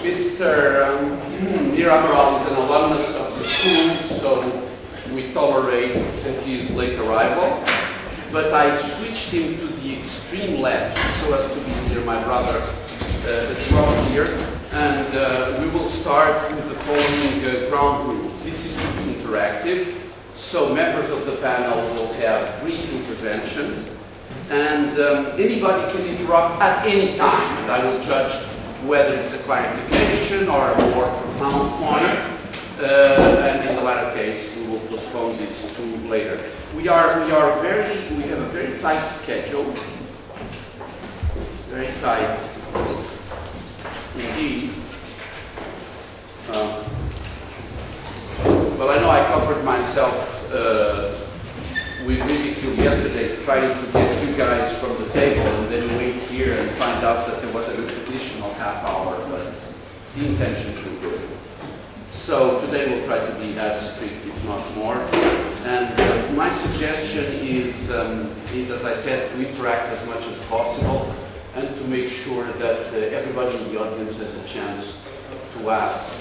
Mr. Miramaral is an alumnus of the school, so we tolerate that he is late arrival. But I switched him to the extreme left so as to be near my brother as well here. And we will start with the following ground rules. This is to be interactive, so members of the panel will have brief interventions. And anybody can interrupt at any time, and I will judge whether it's a clarification or a more profound point. And in the latter case, we will postpone this to later. We have a very tight schedule, very tight indeed. Well, I know I covered myself with ridicule yesterday, trying to get you guys from the table and then wait here and find out that there was an additional half hour, but the intentions were good. So today we'll try to be as strict, if not more. And my suggestion is, as I said, to interact as much as possible and to make sure that everybody in the audience has a chance to ask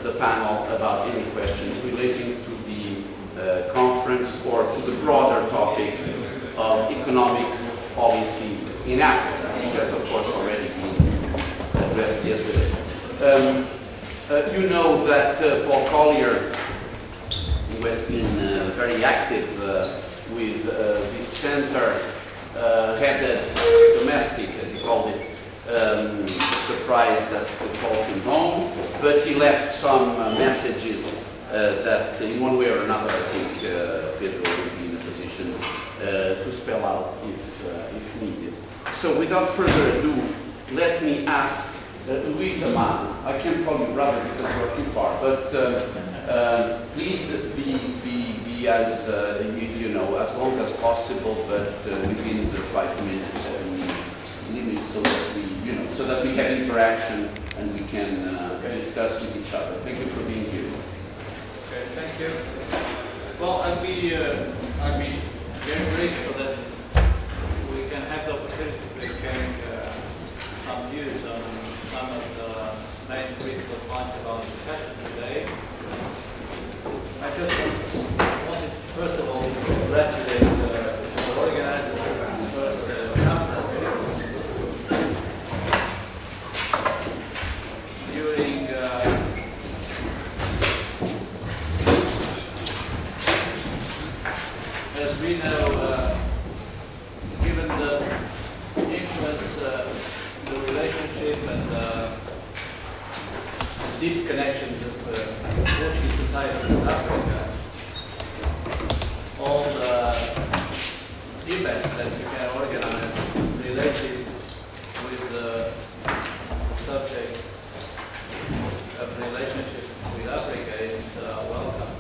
the panel about any questions relating to the conference or to the broader topic of economic policy in Africa, which has of course already been addressed yesterday. You know that Paul Collier, who has been very active with this center, headed domestic, as he called it, surprise that Paul came home, but he left some messages that in one way or another I think Pedro will be in a position to spell out if needed. So without further ado, let me ask Luis Amado. I can't call you brother because you're too far, but please be as as long as possible, but within the 5 minutes limit, so that we have interaction and we can discuss with each other. Thank you for being here. Okay, thank you. Well, I'd be very grateful that we can have the opportunity to exchange some views on some of the main critical points about the discussion today. I just wanted, first of all, to congratulate the organizers of this first conference. During as we know, given the influence, the relationship and deep connections of Portuguese society in Africa, all the events that we can organize related with the subject of relationship with Africa is welcome.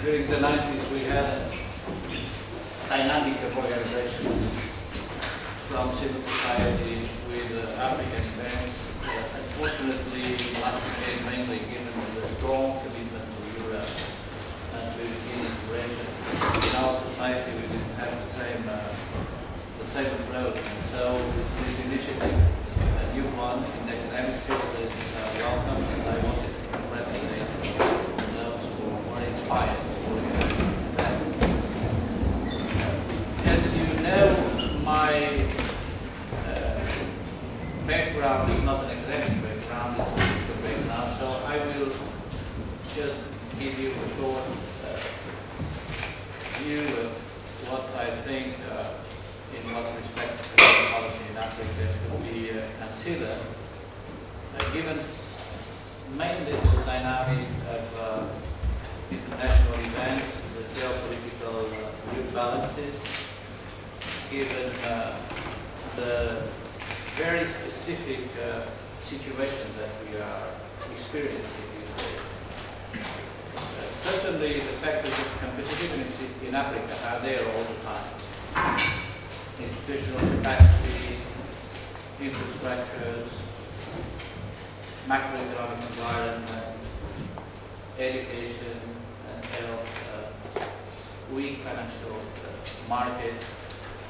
During the 90s we had a dynamic of organization from civil society with African events. Unfortunately, much became mainly given the strong commitment to Europe and to European integration. In our society, we didn't have the same approach. And so this initiative, a new one in the academic field, is welcome, and I wanted to congratulate those who were inspired to organize this event. As you know, my background is not an academic background, it's a political background, so I will just give you a short view of what I think in what respect to foreign policy in Africa could be considered, given mainly the dynamic of international events, the geopolitical imbalances, given the very specific situation that we are experiencing these days. Certainly the factors of competitiveness in Africa are there all the time. Institutional capacity, infrastructures, macroeconomic environment, education and health, weak financial market,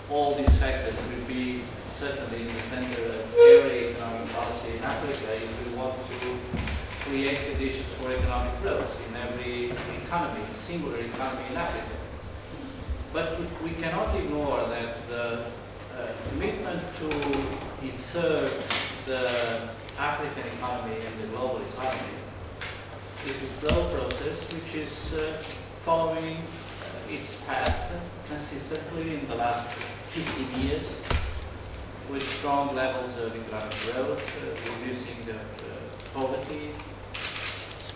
all these factors will be certainly in the center of every economic policy in Africa if we want to create conditions for economic growth in every economy, singular economy in Africa. But we cannot ignore that the commitment to insert the African economy in the global economy is a slow process which is following its path consistently in the last 15 years with strong levels of economic growth, reducing the poverty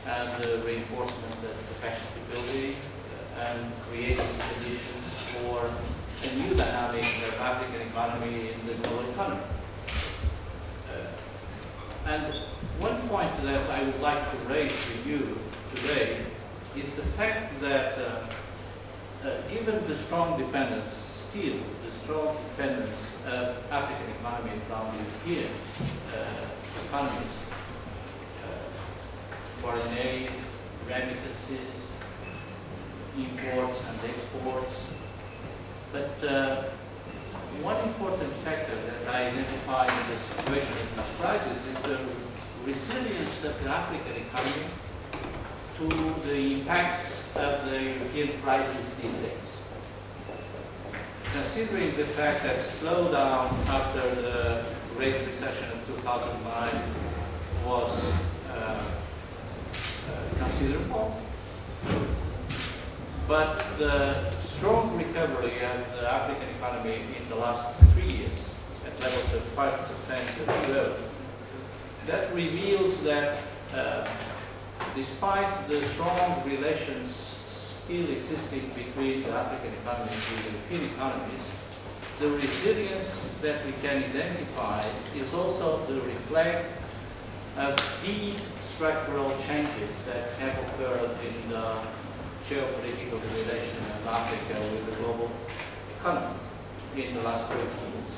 and the reinforcement of capacity building and creating conditions for a new dynamic of African economy in the global economy. And one point that I would like to raise with you today is the fact that given the strong dependence, still the strong dependence of African economy from European economies, foreign aid, remittances, imports and exports. But one important factor that I identify in the situation of this crisis is the resilience of the African economy to the impacts of the European crisis these days. Considering the fact that slowdown after the Great Recession of 2009 was considerable, but the strong recovery of the African economy in the last 3 years at levels of 5% of growth, that reveals that despite the strong relations still existing between the African economies and the European economies, the resilience that we can identify is also the reflect of deep structural changes that have occurred in the geopolitical relation of Africa with the global economy in the last 30 years.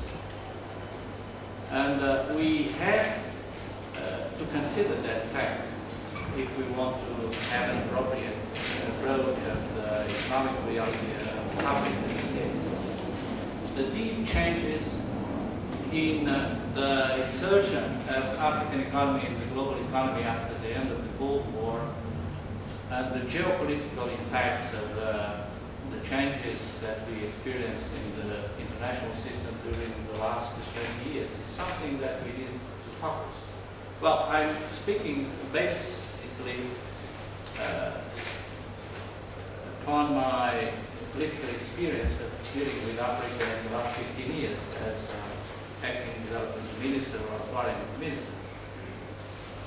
And we have to consider that fact if we want to have an appropriate approach of the economic reality of Africa these days. The deep changes in the insertion of African economy in the global economy after the end of the Cold War and the geopolitical impacts of the changes that we experienced in the international system during the last 20 years is something that we need to focus. Well, I'm speaking basically upon my political experience of dealing with Africa in the last 15 years as acting development minister or foreign minister.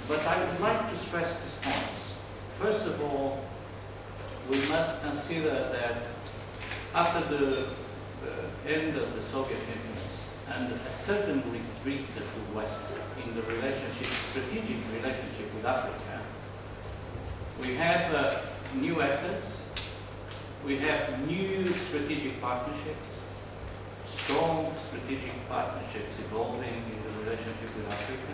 But I would like to stress these points. First of all, we must consider that after the end of the Soviet influence and a certain retreat of the West in the relationship, strategic relationship with Africa, we have new actors, we have new strategic partnerships, strong strategic partnerships evolving in the relationship with Africa,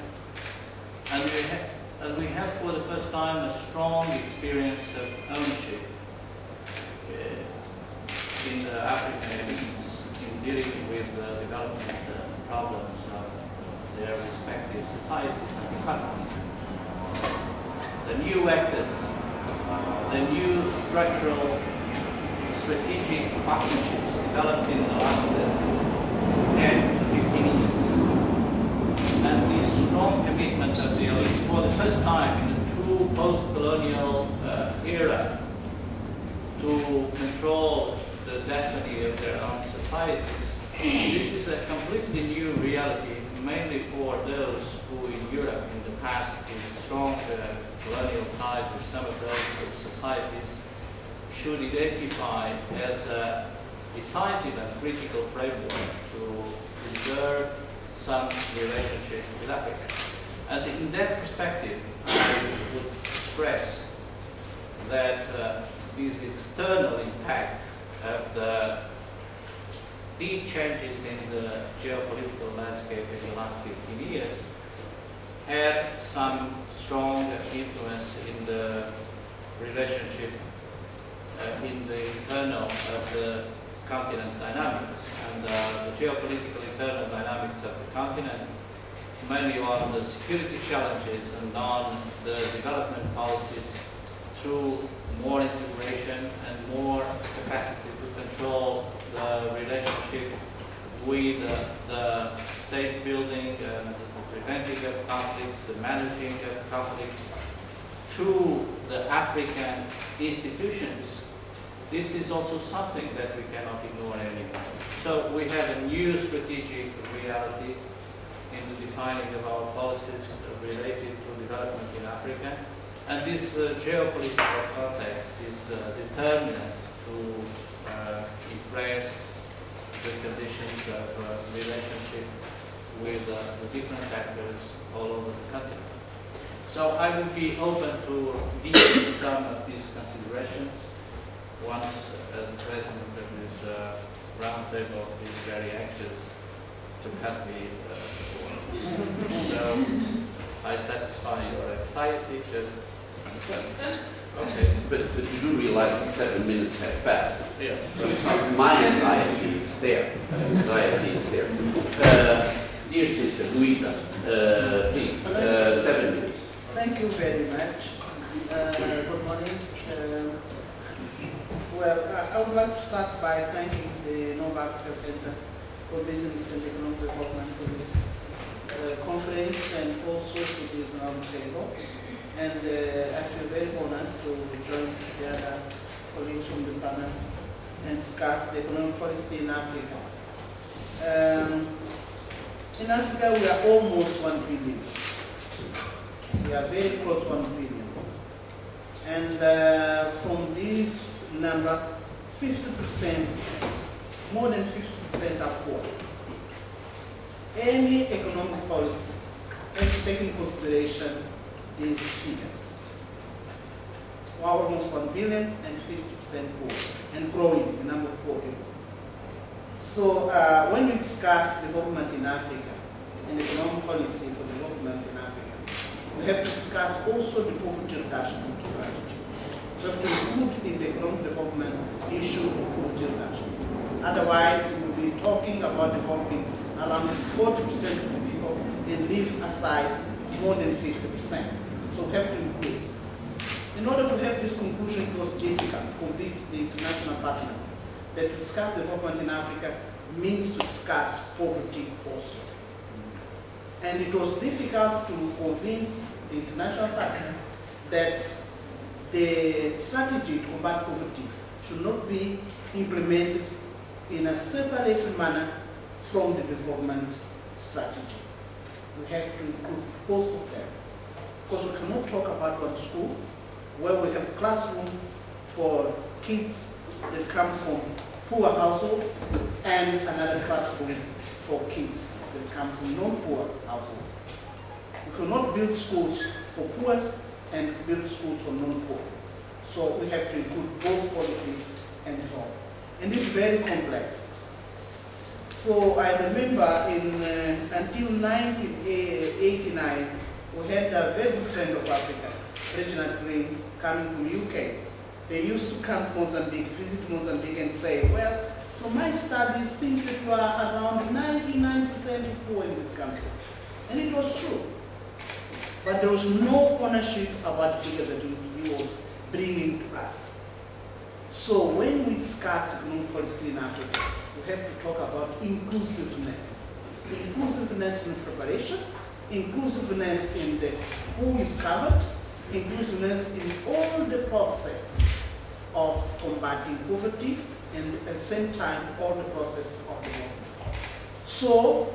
and we have for the first time a strong experience of ownership in the African elites in dealing with the development problems of their respective societies and economies. The new actors, the new structural strategic partnerships developed in the last 10 to 15 years. And this strong commitment of the elites for the first time in a true post-colonial era to control the destiny of their own societies. This is a completely new reality, mainly for those who in Europe in the past with strong colonial ties with some of those societies should identify as a decisive and critical framework to preserve some relationship with Africa. And in that perspective, I would stress that this external impact of the deep changes in the geopolitical landscape in the last 15 years had some strong influence in the relationship in the internal of the continent dynamics. And the geopolitical internal dynamics of the continent, mainly on the security challenges and on the development policies through more integration and more capacity to control the relationship with the state building and the preventing of conflicts, the managing of conflicts through the African institutions. This is also something that we cannot ignore anymore. So we have a new strategic reality in the defining of our policies related to development in Africa. And this geopolitical context is determinant to impress the conditions of relationship with the different actors all over the continent. So I would be open to deepen some of these considerations once the president of this roundtable is very anxious to cut me so I satisfy your anxiety. Just okay. But you do realize that 7 minutes have passed. Yeah. So it's not my anxiety, it's there. Anxiety is there. Dear sister, Luisa, please, 7 minutes. Thank you very much. Good morning. I would like to start by thanking the NOVAFRICA Center for Business and Economic Development for this conference and also to this roundtable. And I feel very honored to join the other colleagues from the panel and discuss the economic policy in Africa. In Africa, we are almost 1 billion. We are very close to 1 billion. And from this number, 50%, more than 50% are poor. Any economic policy has to take in consideration these figures. We are almost 1 billion and 50% poor, and growing the number of poor people. So when we discuss development in Africa and economic policy for development in Africa, we have to discuss also the poverty reduction strategy. We have to include in the economic development issue of poverty reduction. Otherwise, we will be talking about developing around 40% of the people and leave aside more than 50%. So we have to include. In order to have this conclusion, it was difficult to convince the international partners that to discuss development in Africa means to discuss poverty also. And it was difficult to convince the international partners that the strategy to combat poverty should not be implemented in a separate manner from the development strategy. We have to include both of them. Because we cannot talk about one school where we have a classroom for kids that come from poor households and another classroom for kids that come from non-poor households. We cannot build schools for poor and build schools for non-poor. So we have to include both policies and development. And it's very complex. So I remember until 1989, we had a very good friend of Africa, Reginald Green, coming from UK. They used to come to Mozambique, visit Mozambique and say, well, from my studies, seems that you are around 99% poor in this country. And it was true. But there was no ownership about the figure that he was bringing to us. So when we discuss economic policy in Africa, we have to talk about inclusiveness. Inclusiveness in preparation, inclusiveness in the who is covered, inclusiveness in all the process of combating poverty, and at the same time, all the process of development. So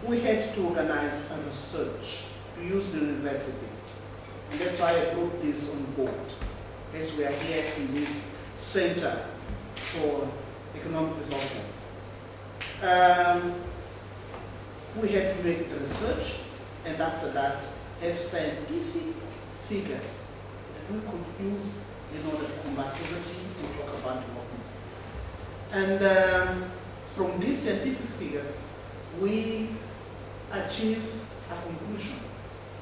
we had to organize a research to use the universities. And that's why I brought this on board, as we are here in this Center for Economic Development. We had to make the research, and after that, have scientific figures that we could use in order to combat poverty and talk about development. And from these scientific figures, we achieve a conclusion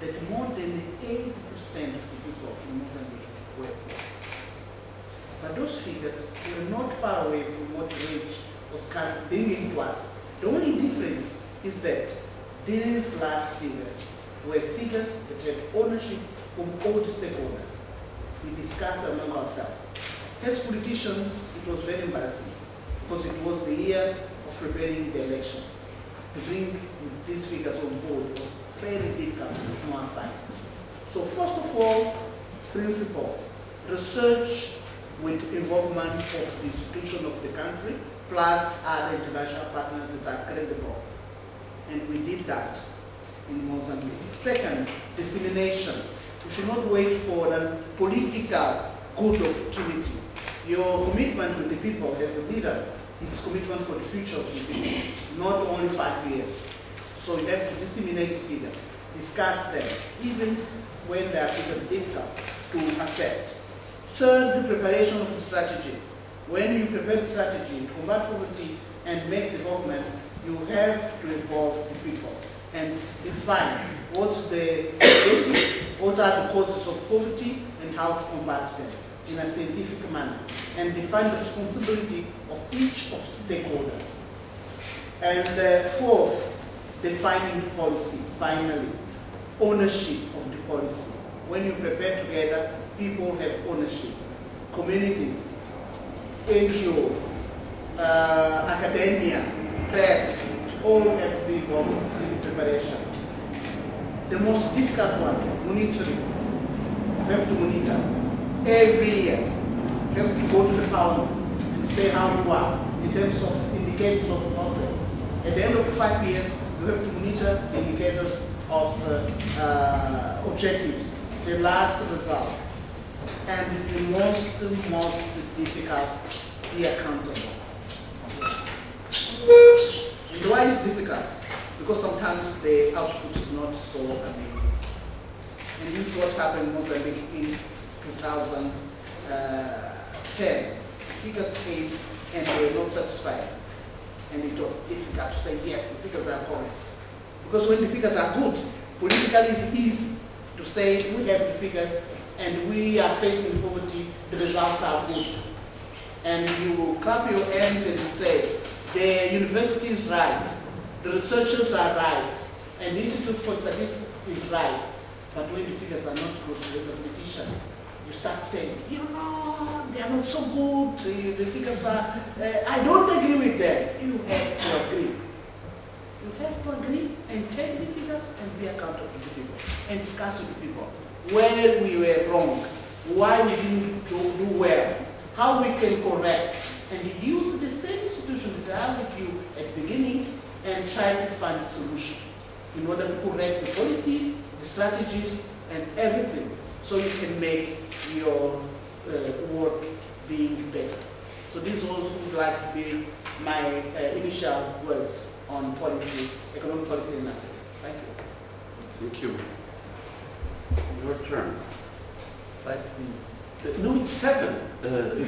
that more than 80% of the people in Mozambique were poor. But those figures were not far away from what Rich was bringing to us The only difference is that these last figures were figures that had ownership from all the stakeholders. We discussed among ourselves. As politicians, it was very embarrassing because it was the year of preparing the elections. To bring these figures on board was very difficult on our side. So first of all, principles. Research with involvement of the institution of the country, plus other international partners that are credible. And we did that in Mozambique. Second, dissemination. We should not wait for a political good opportunity. Your commitment with the people as a leader is commitment for the future of the people, not only 5 years. So you have to disseminate the figures, discuss them, even when they are difficult to accept. Third, the preparation of the strategy. When you prepare the strategy to combat poverty and make development, you have to involve the people and define what's the objective, what are the causes of poverty, and how to combat them in a scientific manner, and define the responsibility of each of the stakeholders. And fourth, defining the policy, finally, ownership of the policy. When you prepare together, people have ownership. Communities, NGOs, academia, press, all have to be involved in the preparation. The most difficult one, monitoring. You have to monitor every year. You have to go to the parliament and say how you are in terms of indicators of process. At the end of 5 years, you have to monitor the indicators of objectives, the last result. And the most difficult, be accountable. And why is it difficult? Because sometimes the output is not so amazing. And this is what happened in Mozambique in 2010. Figures came and they were not satisfied. And it was difficult to say, yes, the figures are correct. Because when the figures are good, politically it's easy to say, we have the figures and we are facing poverty, the results are good. And you will clap your hands and you say, the university is right, the researchers are right, and the Institute for Statistics is right. But when the figures are not good, as a politician, you start saying, you know, they are not so good, the figures are, I don't agree with them. You have to agree. You have to agree and take the figures and be accountable to the people and discuss with the people where we were wrong, why we didn't do well, how we can correct, and use the same institution that I have with you at the beginning and try to find a solution in order to correct the policies, the strategies, and everything, so you can make your work being better. So this would like to be my initial words on policy, economic policy in Africa. Thank you. Thank you. Your turn. 5 minutes. No, it's 7.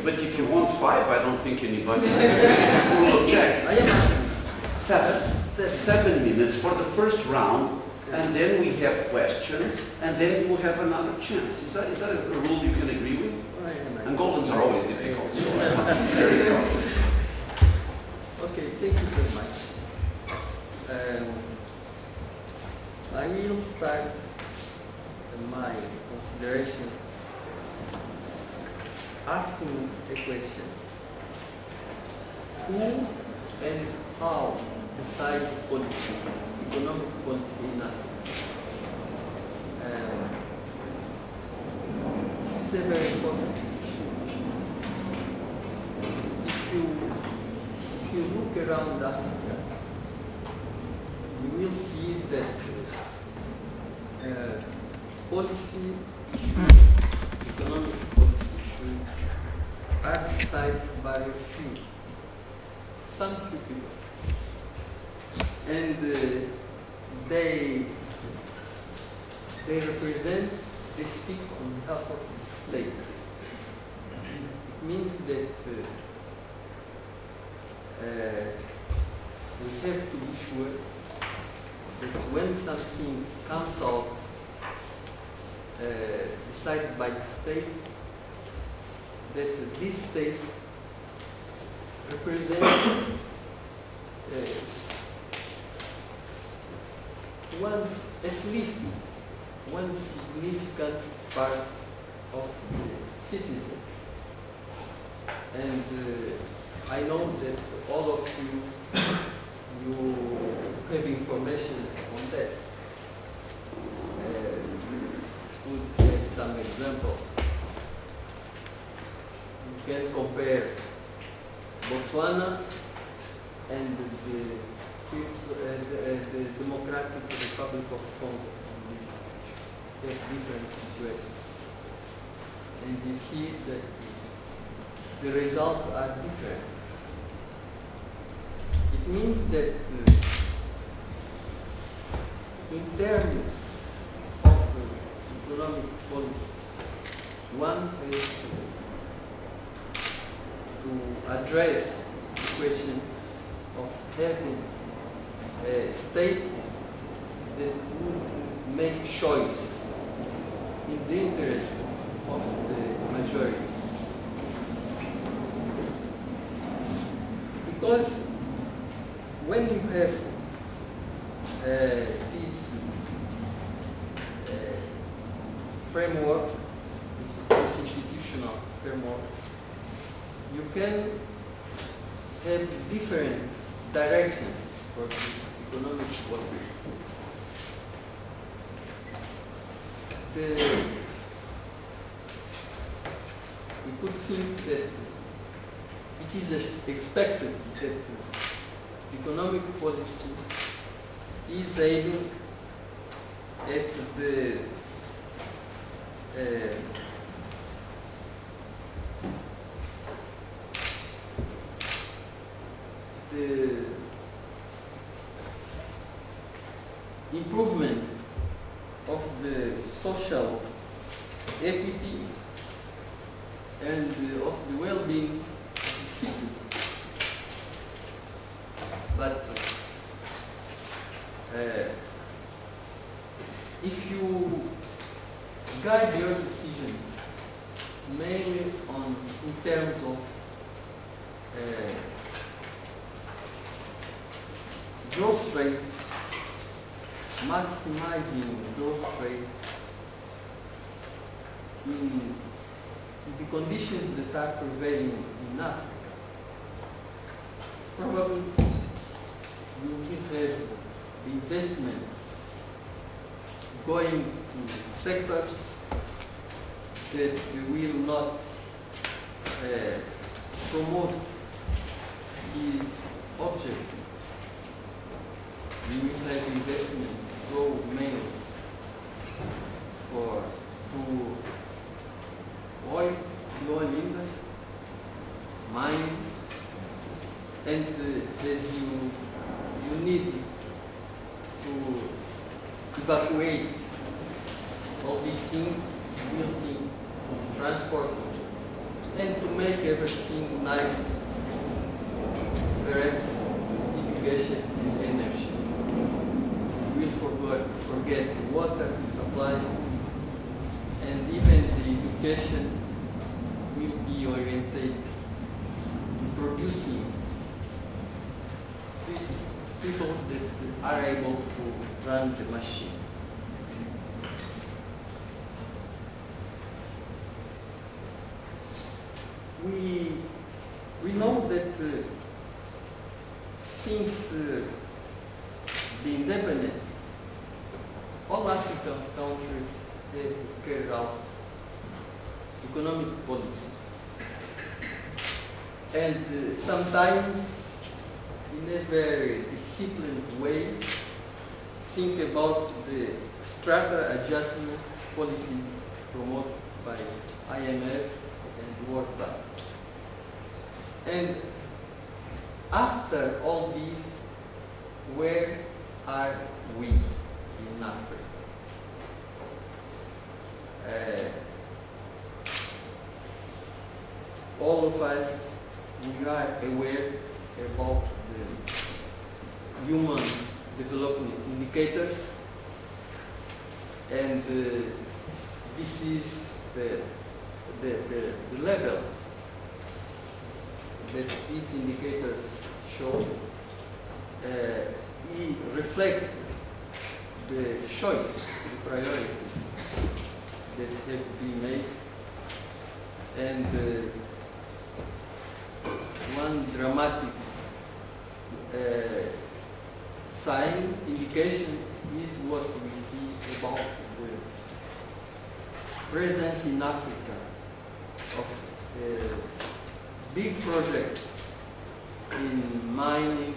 But if you want 5, I don't think anybody will object. I am asking. 7 minutes for the first round, and then we have questions, and then we'll have another chance. Is that a rule you can agree with? Angolans are always difficult, so I want to be very cautious. Okay, thank you very much. I will start my consideration asking a question. Who and how decide policies, economic policy in Africa? This is a very important issue. If you look around Africa, you will see that policy issues, economic policy issues, are decided by a few, some few people. And they represent, they speak on behalf of the state. It means that we have to be sure that when something comes out decided by the state, that this state represents at least one significant part of the citizens. And I know that all of you have information on that. Could have some examples. You can compare Botswana and the Democratic Republic of Congo. They have different situations. And you see that the results are different. It means that in terms of economic policy, one has to address the questions of having a state that would make choice in the interest of the majority. Because when you have this framework, this institutional framework, you can have different directions for the economic policy. We could think that it is expected that economic policy is aiming at the improvement of the social equity and of the well-being of the citizens. But if you guide your decisions mainly in terms of growth rate, maximizing growth rates in the conditions that are prevailing in Africa, probably you will have investments going to sectors that will not promote these objectives. We will have investments grow mainly to oil, the oil industry, mining, and as you need to evacuate all these things, building, transport, and to make everything nice, perhaps irrigation and energy. We'll forget the water supply, and even the education will be oriented in producing these people that are able to run the machine. We know that since the independence, all African countries have carried out economic policies. And sometimes, in a very disciplined way, think about the strata adjustment policies promoted by IMF and World Bank. And after all this, where are we in Africa? All of us, we are aware about the human development indicators, and this is the level that these indicators show. We reflect the choice, the priorities that have been made. And one dramatic sign, indication, is what we see about the presence in Africa of a big project in mining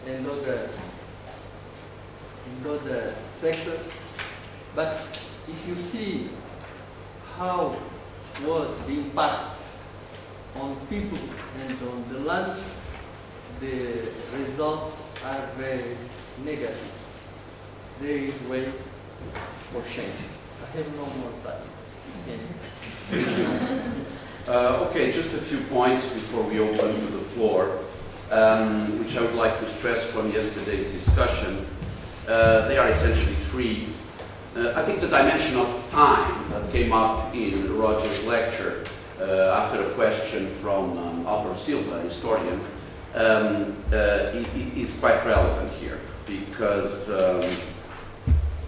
and other sectors. But if you see how was the impact on people and on the land, the results are very negative. There is way for change. I have no more time. Okay, just a few points before we open to the floor, which I would like to stress from yesterday's discussion. They are essentially three. I think the dimension of time that came up in Roger's lecture after a question from Álvaro Silva, a historian, is quite relevant here, because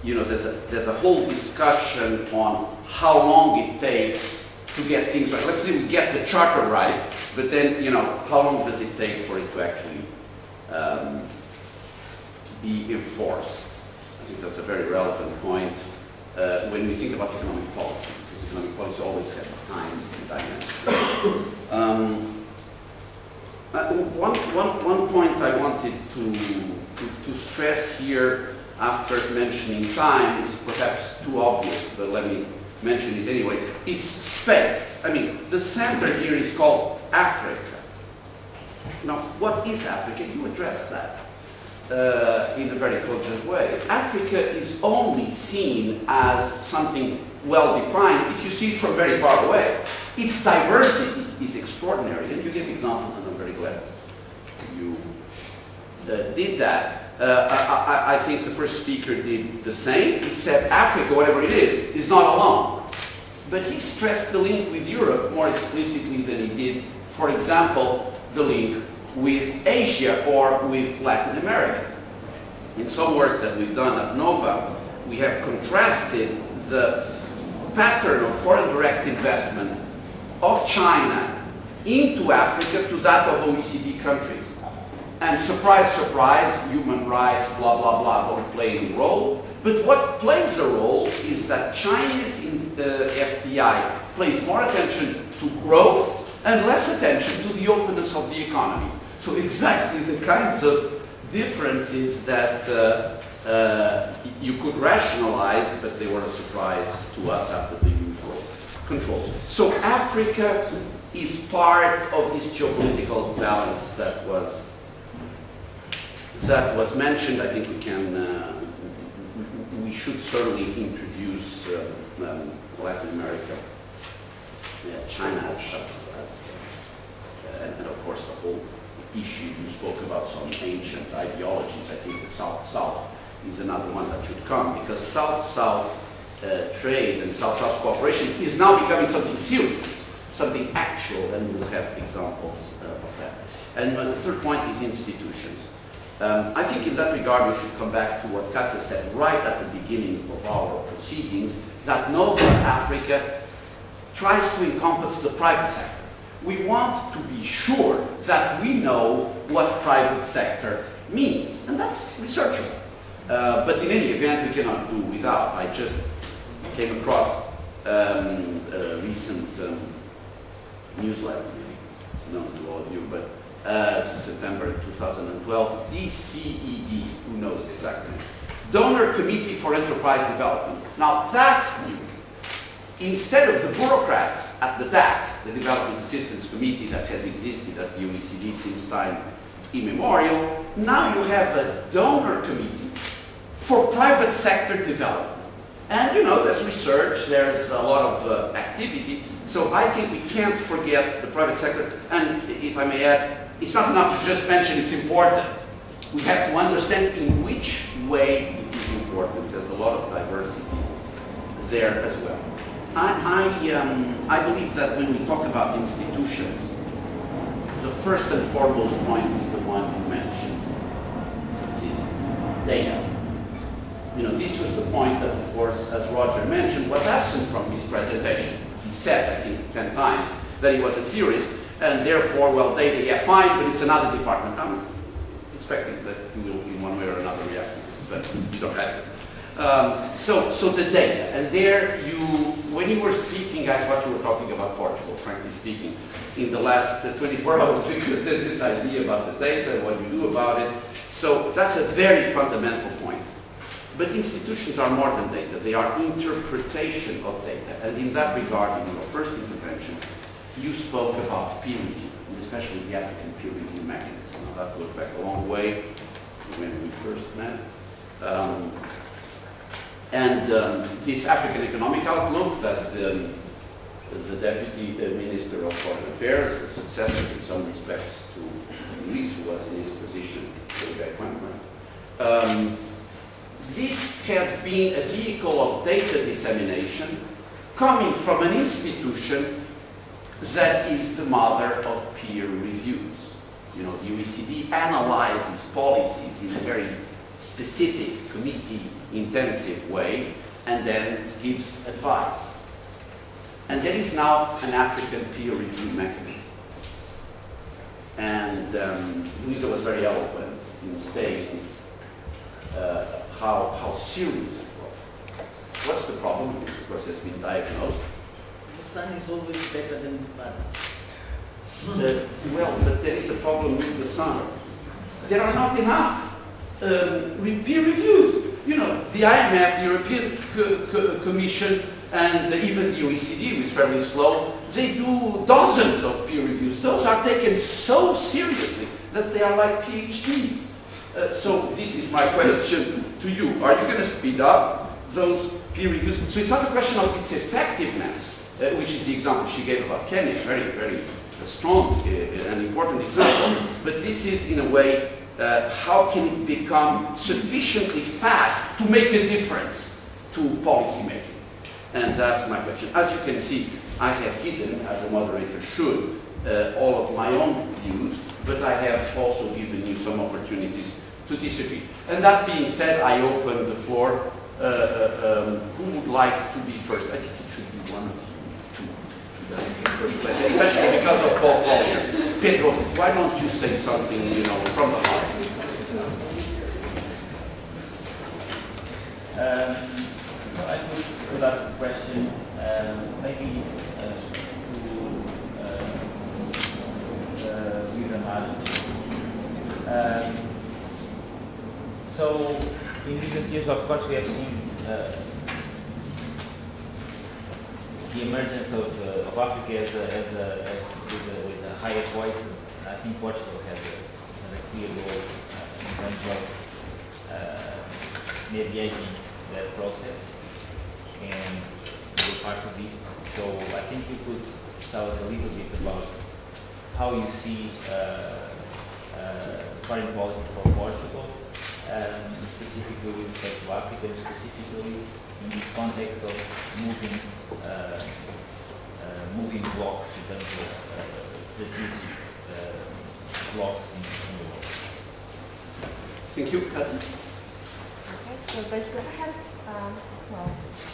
you know, there's a whole discussion on how long it takes to get things right. Let's say we get the charter right, but then, you know, how long does it take for it to actually be enforced? I think that's a very relevant point when we think about economic policy, because economic policy always has a time dimension. One point I wanted to stress here after mentioning time is perhaps too obvious, but let me mention it anyway. It's space. I mean, the center here is called Africa. Now, what is Africa? You addressed that in a very cogent way. Africa is only seen as something well-defined if you see it from very far away. Its diversity is extraordinary, and you give examples, and I'm very glad you did that. I think the first speaker did the same. He said Africa, whatever it is not alone. But he stressed the link with Europe more explicitly than he did, for example, the link with Asia or with Latin America. In some work that we've done at NOVA, we have contrasted the pattern of foreign direct investment of China into Africa to that of OECD countries. And surprise, surprise, human rights, blah, blah, blah, don't play any role. But what plays a role is that Chinese FDI pays more attention to growth and less attention to the openness of the economy. So exactly the kinds of differences that you could rationalize, but they were a surprise to us after the usual controls. So Africa is part of this geopolitical balance that was mentioned. I think we should certainly introduce Latin America, China and of course the whole issue you spoke about, some ancient ideologies. I think the South-South is another one that should come, because South-South trade and South-South cooperation is now becoming something serious, something actual, and we'll have examples of that. And the third point is institutions. I think in that regard we should come back to what Katja said right at the beginning of our proceedings, that NOVA Africa tries to encompass the private sector. We want to be sure that we know what private sector means, and that's researchable. But in any event, we cannot do without. I just came across a recent newsletter, known to all of you, but September 2012, DCED, who knows this acronym? Donor Committee for Enterprise Development. Now that's new. Instead of the bureaucrats at the DAC, the Development Assistance Committee that has existed at the OECD since time immemorial, now you have a donor committee for private sector development. And you know, there's research, there's a lot of activity, so I think we can't forget the private sector. And if I may add, it's not enough to just mention it's important. We have to understand in which way it is important. There's a lot of diversity there as well. I believe that when we talk about institutions, the first and foremost point is the one you mentioned. This is data. You know, this was the point that, of course, as Roger mentioned, was absent from his presentation. He said, I think, 10 times that he was a theorist, and therefore, well, data, yeah, fine, but it's another department. I'm expecting that you will, in one way or another, react to this, but you don't have to. So the data, and there you, when you were speaking, I thought you were talking about Portugal, frankly speaking, in the last 24 hours, because there's this idea about the data, what you do about it. So that's a very fundamental point. But institutions are more than data, they are interpretation of data. And in that regard, in your first intervention, you spoke about peer review, and especially the African peer review mechanism. Now, that goes back a long way when we first met. This African Economic Outlook that the Deputy Minister of Foreign Affairs, a successor in some respects to Luis, who was in his position way back when. This has been a vehicle of data dissemination coming from an institution that is the mother of peer reviews. You know, the OECD analyzes policies in a very specific, committee-intensive way, and then gives advice. And there is now an African peer review mechanism. And Luisa was very eloquent in saying how serious it was. What's the problem? Which, of course, has been diagnosed. The son is always better than the father. Well, but there is a problem with the son. There are not enough peer reviews. You know, the IMF, the European Commission, and even the OECD, who is fairly slow, they do dozens of peer reviews. Those are taken so seriously that they are like PhDs. So this is my question to you. Are you going to speed up those peer reviews? So it's not a question of its effectiveness, which is the example she gave about Kenya, very, very strong and important example. But this is, in a way, how can it become sufficiently fast to make a difference to policy making? And that's my question. As you can see, I have hidden, as a moderator should, all of my own views, but I have also given you some opportunities to disagree. And that being said, I open the floor. Who would like to be first? I think it should be one of you guys get first, especially because of Paul here. Pedro, why don't you say something, you know, from the heart? I could ask a question, maybe to William. So, in recent years, of course, we have seen the emergence of Africa with a higher voice. I think Portugal has a clear role in terms of mediating that process and be part of it. So I think you could tell us a little bit about how you see foreign policy for Portugal, specifically with respect to Africa, and specifically in this context of moving blocks in terms of strategic blocks in the world. Thank you, Catherine. Okay, so basically I have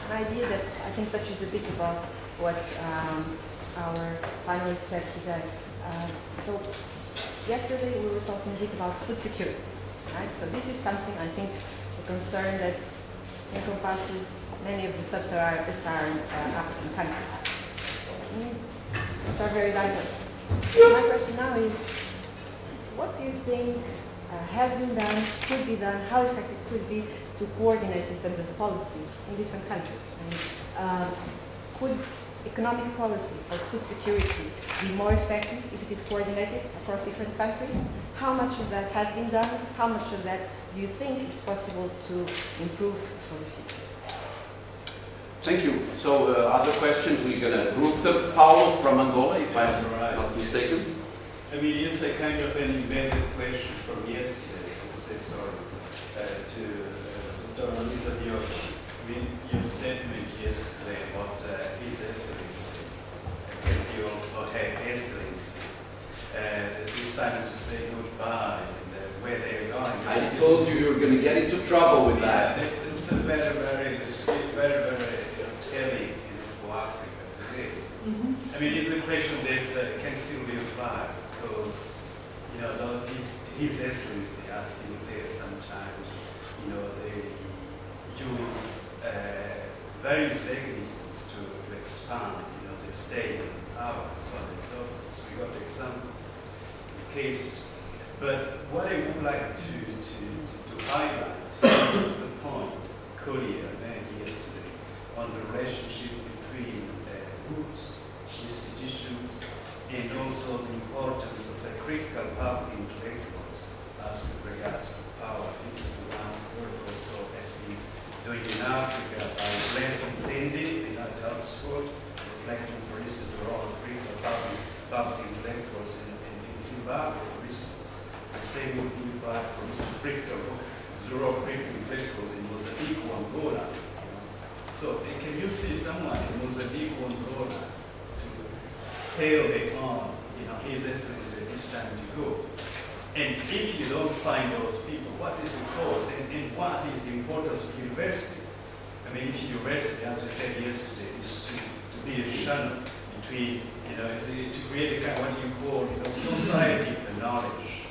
an idea that I think touches a bit about what our panelists said today. So yesterday we were talking a bit about food security, right? So this is something I think a concern that encompasses many of the sub-Saharan African countries, which are very diverse. So my question now is, what do you think has been done, could be done, how effective could be to coordinate in terms of policy in different countries? And, could economic policy or food security be more effective if it is coordinated across different countries? How much of that has been done? How much of that do you think is possible to improve for the future? Thank you. So other questions, we're going to group them. Paulo from Angola, if I'm not mistaken. I mean, it's a kind of an embedded question from yesterday, to Dr. Luisa Diogo. I mean, your statement yesterday about his essays, and you also had essays, this time to say goodbye and where they're going. I told you were going to get into trouble with that. It's it's a very, very telling for Africa today. I mean, it's a question that can still be applied because, His Excellency are still there sometimes. They use various mechanisms to expand, the state and power, and so on and so forth. So we got examples, cases. But what I would like to highlight is the point Korea made yesterday on the relationship between rules, institutions, and also the importance of the critical public intellectuals as with regards to power. I think it's one word also has been doing in Africa by Blaise Ntende at Oxford, reflecting, for instance, the role of critical public intellectuals in Zimbabwe, for instance. The same would be applied, for instance, the role of critical intellectuals in Mozambique or Angola. So can you see someone in Mozambique or Angola to tell the on, His Excellency that it's time to go? And if you don't find those people, what is the cause and what is the importance of university? I mean, if university, as we said yesterday, is to be a channel between, to create a kind of what you call, society for knowledge.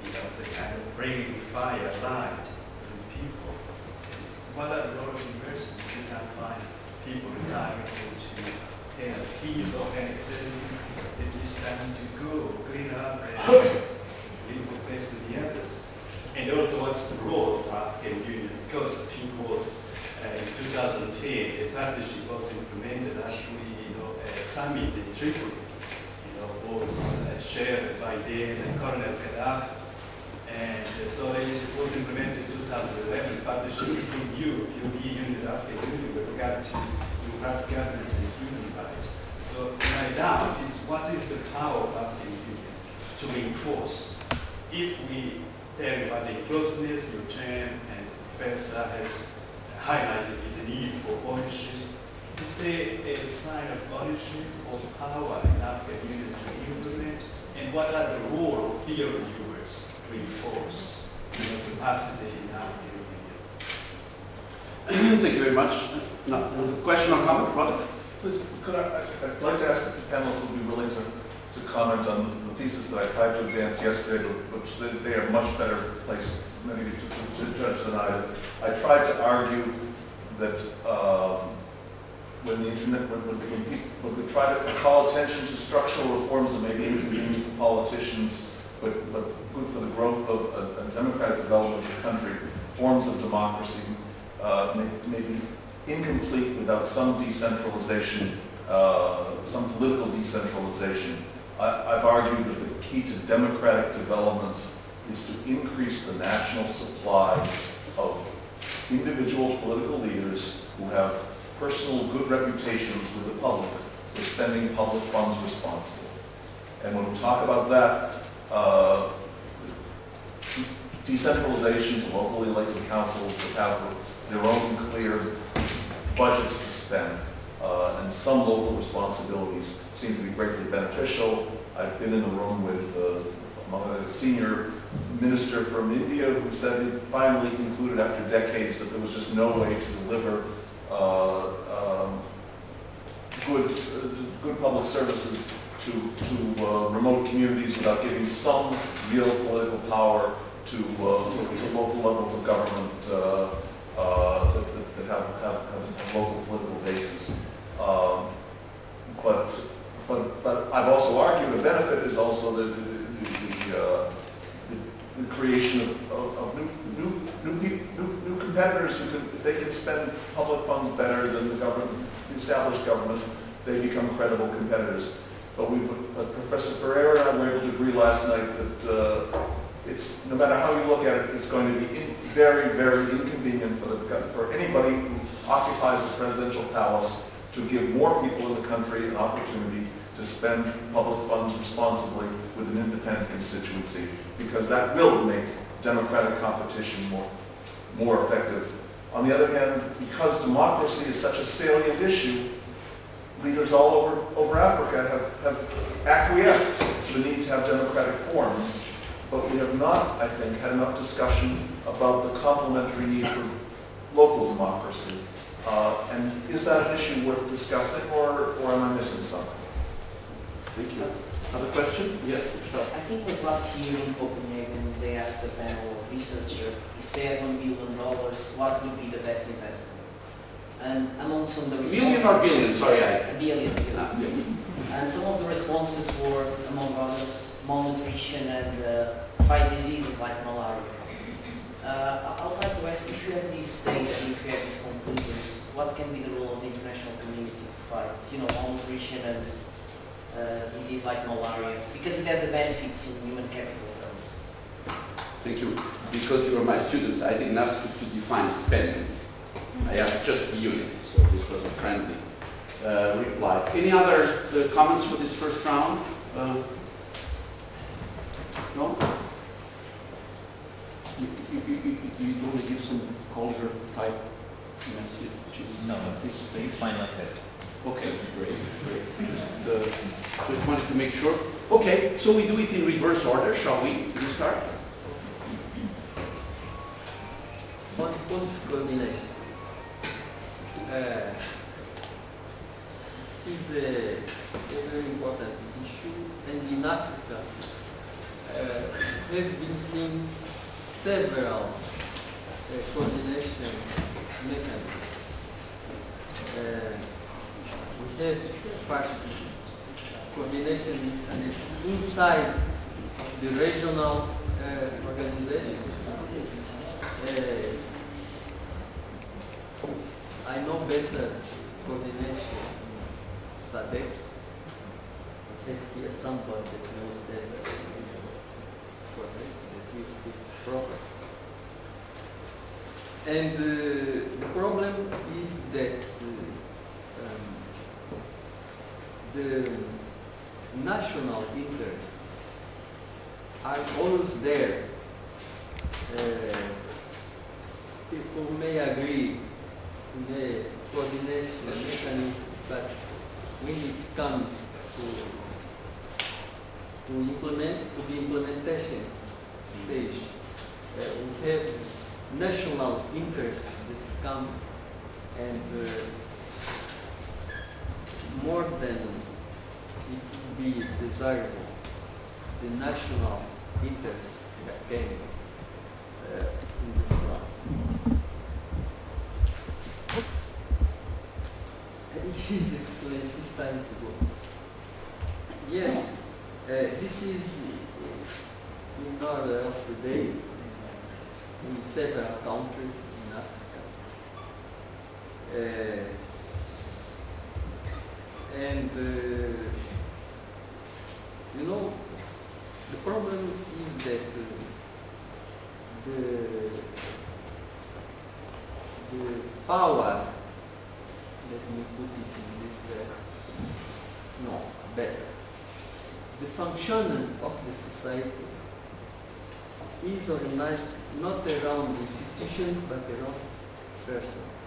It's a kind of bringing fire, light to the people. See, what are the role of universities? You can find people who are able to tell his or her excellency that it's time to go, clean up, and leave the place to the others. And also, what's the role of African Union? Because I think it was in 2010, a partnership was implemented. Actually, a summit in Tripoli, was chaired by then Colonel Gaddafi. And so it was implemented in 2011, partnership between European Union and African Union with regard to democratic governance and human rights. So my doubt is, what is the power of African Union to enforce? If we tell about the inclusiveness, your term and Professor has highlighted the need for ownership, is there a sign of ownership or power in African Union to implement? And what are the role of peer reviewers to enforce capacity in African Union? Thank you very much. No, question or comment, Robert? Please, I'd like to ask if the panelists would be willing to comment on the thesis that I tried to advance yesterday, which they are much better placed maybe to judge than I. I tried to argue that when the internet, when we try to call attention to structural reforms that may be inconvenient for politicians, but good for the growth of a democratic development of the country, forms of democracy may be incomplete without some decentralization, some political decentralization. I've argued that the key to democratic development is to increase the national supply of individual political leaders who have personal good reputations with the public for spending public funds responsibly. And when we talk about that, decentralization to locally elected councils that have their own clear budgets to spend and some local responsibilities seem to be greatly beneficial. I've been in the room with a senior minister from India who said he finally concluded after decades that there was just no way to deliver good public services to remote communities without giving some real political power to local levels of government that have local political bases. But I've also argued a benefit is also the creation of new competitors who can, if they can spend public funds better than the established government, they become credible competitors. But Professor Ferreira and I were able to agree last night that it's, no matter how you look at it, it's going to be very, very inconvenient for anybody who occupies the presidential palace to give more people in the country an opportunity to spend public funds responsibly with an independent constituency, because that will make democratic competition more effective. On the other hand, because democracy is such a salient issue, leaders all over Africa have acquiesced to the need to have democratic forms, but we have not, I think, had enough discussion about the complementary need for local democracy. And is that an issue worth discussing, or am I missing something? Thank you. Other question? Yes, Michelle. I think it was last year in Copenhagen, they asked a panel of researchers if they had $1 billion, what would be the best investment? And among some of the responses... Million or billion? Sorry, A billion. Ah, billion. And some of the responses were, among others, malnutrition and fight diseases like malaria. I would like to ask, if you have this data and if you have these conclusions, what can be the role of the international community to fight, malnutrition and disease like malaria? Because it has the benefits in human capital terms. Thank you. Because you are my student, I didn't ask you to define spending. I asked just the unit, so this was a friendly reply. Any other comments for this first round? No? You want to give some Collier type messages? No, it's fine like that. Okay, great. Just wanted to make sure. Okay, so we do it in reverse order, shall we? Do we start? On policy coordination, this is a very important issue, and in Africa, we have been seeing several coordination mechanisms. We have first coordination mechanism inside the regional organization. I know better coordination in SADC. I have here somebody that knows better for that will speak properly. And the problem is that the national interests are always there. People may agree in a coordination mechanism, but when it comes to the implementation stage, we have national interests that come, and more than it would be desirable, the national interests that came in the front. His Excellency's time to go. Yes, this is in order of the day in several countries in Africa. The problem is that the power, let me put it in this better. The functioning of the society is organized not around institutions but around persons,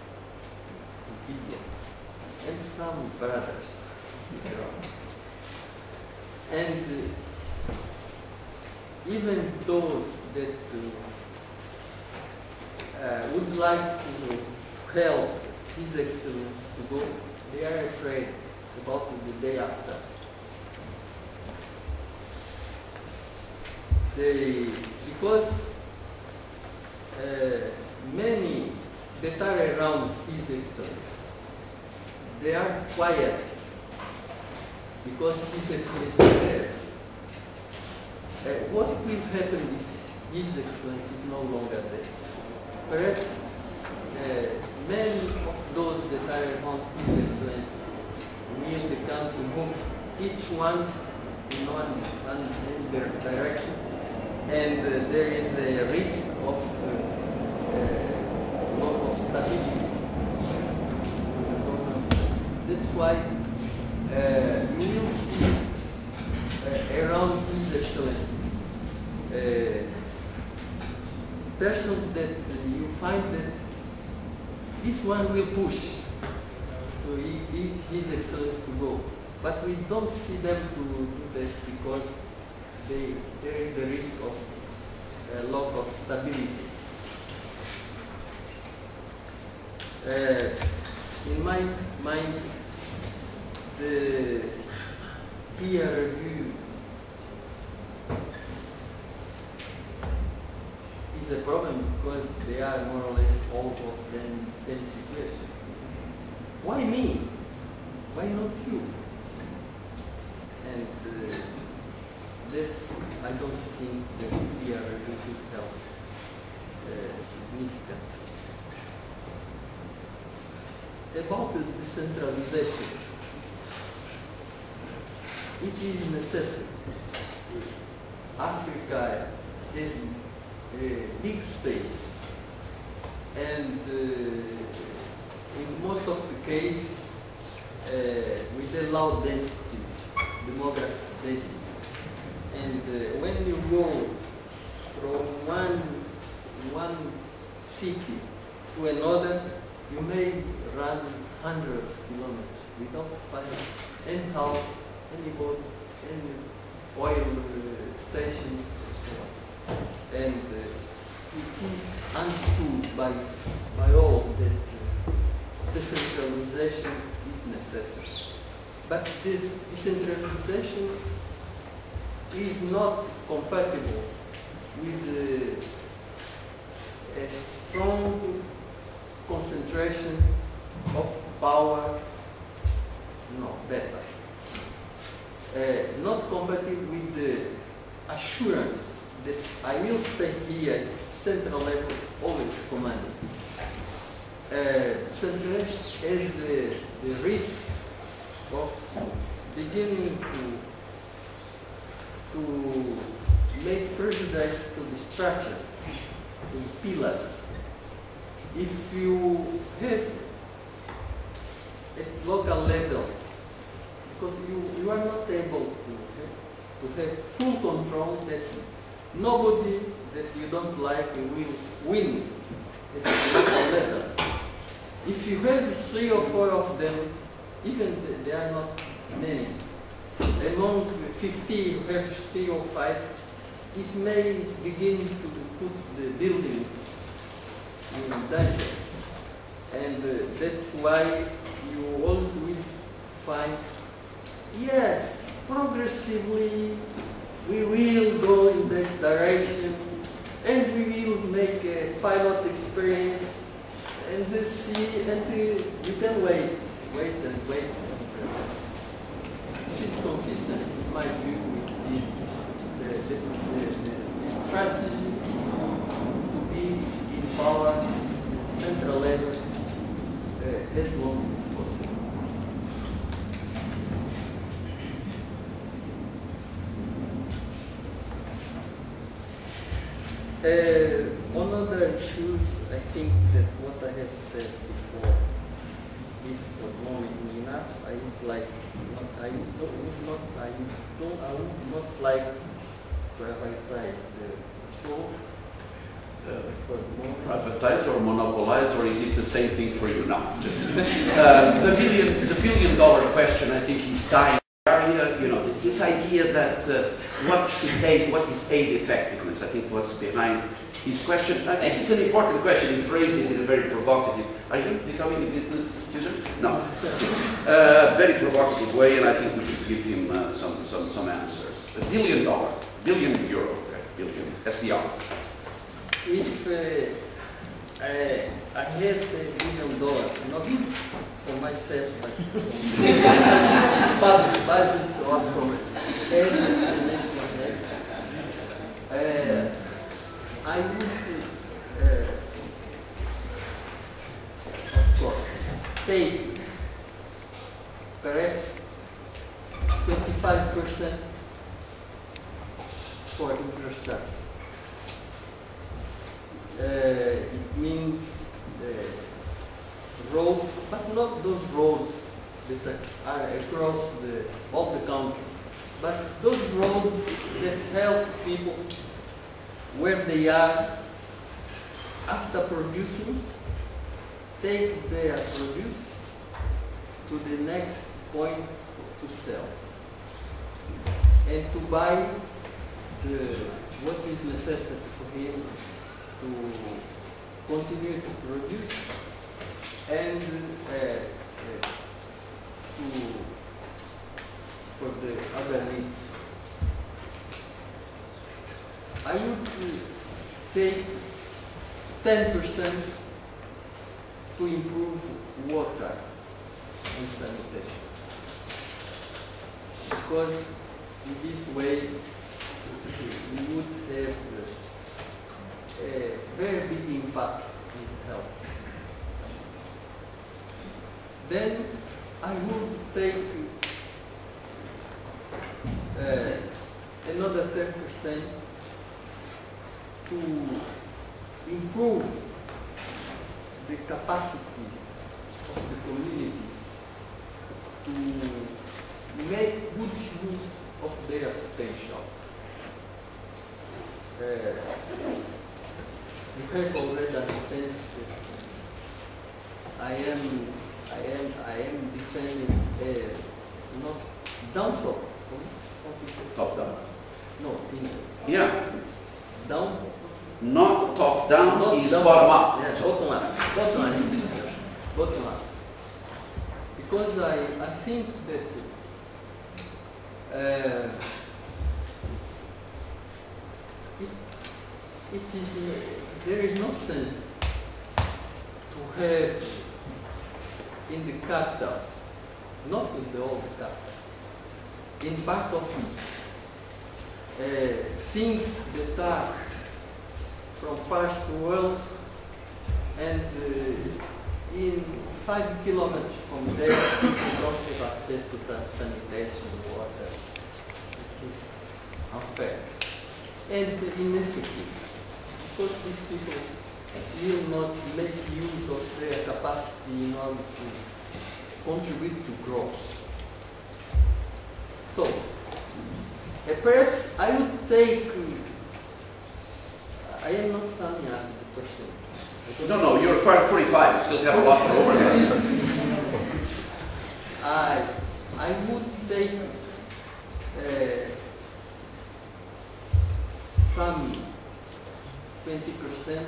individuals, and some brothers. And even those that would like to help His Excellency to go, they are afraid about the day after. Because many that are around His Excellency, they are quiet because His Excellency is there. What will happen if His Excellency is no longer there? Perhaps many of those that are around His Excellency will become to move each one in one direction, and there is a risk of lack of stability. That's why you will see around His Excellency persons that you find that this one will push to His Excellency to go, but we don't see them to do that because there is the risk of lack of stability. In my mind, the peer review is a problem because they are more or less all of them same situation. Why me? Why not you? And that's, I don't think that peer review could help significantly. About the decentralization, it is necessary. Africa has big space, and in most of the case, with the low density, demographic density, and when you go from one city to another, you may run hundreds of kilometers without finding any house, any boat, any oil station, and so on. And it is understood by all that decentralization is necessary. But this decentralization is not compatible with a strong concentration of power, no, better. Not compatible with the assurance that I will stay here at central level, always commanding. Centralization has the risk of beginning to make prejudice to the structure, to pillars. If you have at local level, because you are not able to have full control that nobody that you don't like will win at the local level. If you have 3 or 4 of them, even they are not many, among 50 you have 3 or 5, this may begin to put the building in danger. And that's why you always will find, yes, progressively we will go in that direction and we will make a pilot experience and see, and you can wait and wait. This is consistent, in my view, with the strategy to be in power, central level, as long as possible. On other issues, I think that what I have said before is not enough. I would like I would not like to privatize the floor. Privatize or monopolize, or is it the same thing for you now? Just the billion dollar question, I think, is dying. You know, this idea that what is aid effectiveness? I think what's behind his question. I think it's an important question. He phrased it in a very provocative. Are you becoming a business student? No. Very provocative way, and I think we should give him some answers. $1 billion, billion euro, billion SDR. If I had $1 billion, not for myself, but public budget or from the national head, I would, of course, take perhaps 25% for infrastructure. It means roads, but not those roads that are across all the country, but those roads that help people where they are after producing, take their produce to the next point to sell and to buy what is necessary for him to continue to produce and for the other needs. I would take 10% to improve water and sanitation. Because in this way we would have a very big impact in health. Then I would take another 10% to improve the capacity of the communities to make good use of their potential. You have already understand that I am defending not down top. Top down. No, Yeah. down. Not top down, Not is down. bottom up. Yes, bottom up. Bottom up is this. Bottom up. Because I think that there is no sense to have in the capital, not in the old capital, in part of it, things that are from first world, and in 5 kilometers from there, people don't have access to sanitation, water. It is unfair and ineffective, because these people will not make use of their capacity in order to contribute to growth. So, perhaps I would take, I am not summing up the percent. No, you're 45, you still have a lot of overhead. I would take some 20%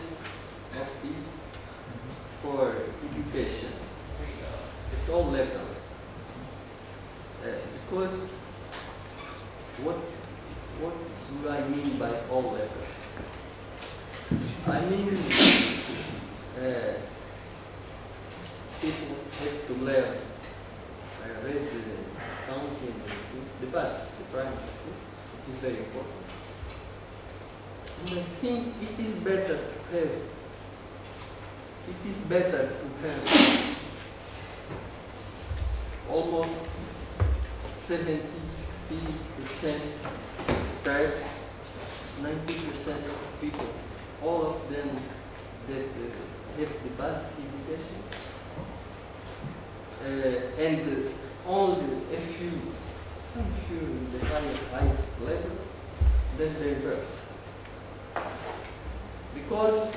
of this for education at all levels. Because what do I mean by all levels? I mean people have to learn. I read counting, the basics, the primary school. It is very important. And I think it is better to have almost 70–60% parents, 90% of people, all of them that have the basic education, and only some few in the highest levels, then the reverse. Because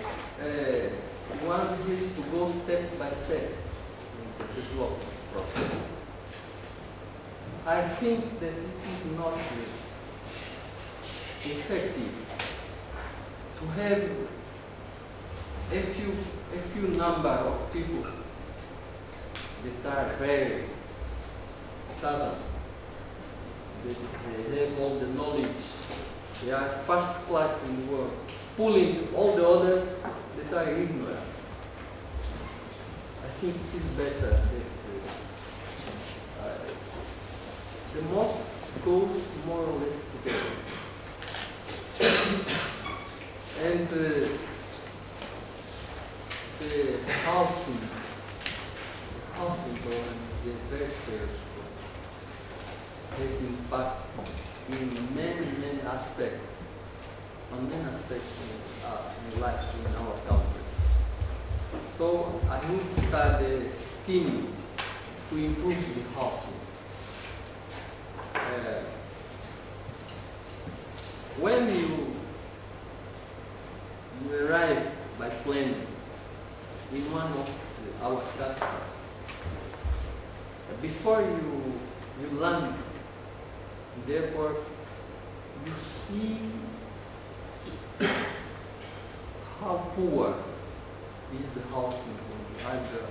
one has to go step by step in the development process. I think that it is not effective to have a few number of people that are very southern, that they have all the knowledge, they are first class in the world, pulling all the others that are ignorant. I think it is better that the most goes more or less together. And the housing problem is a very serious problem. Has impact in many aspects, on many aspects in life in our country. So I would start a scheme to improve the housing. When you arrive by plane in one of our capitals, before you land in the airport, you see how poor is the housing conditions.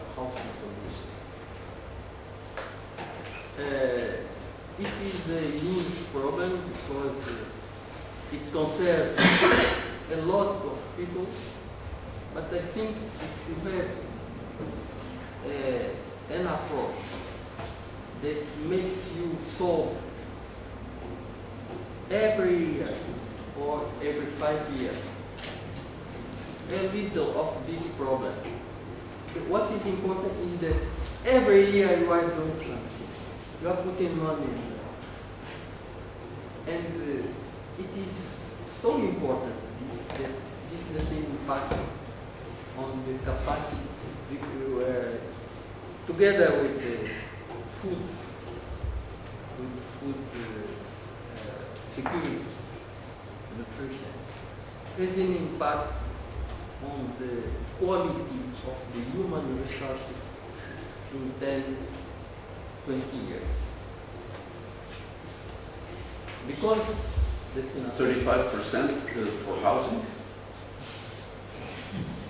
It is a huge problem because it concerns a lot of people, but I think if you have an approach that makes you solve every year or every 5 years a little of this problem. What is important is that every year you are doing something. You are putting money in there. And it is so important that this has an impact on the capacity together with the food security, nutrition, has an impact on the quality of the human resources in 10, 20 years. Because that's enough. 35% for housing?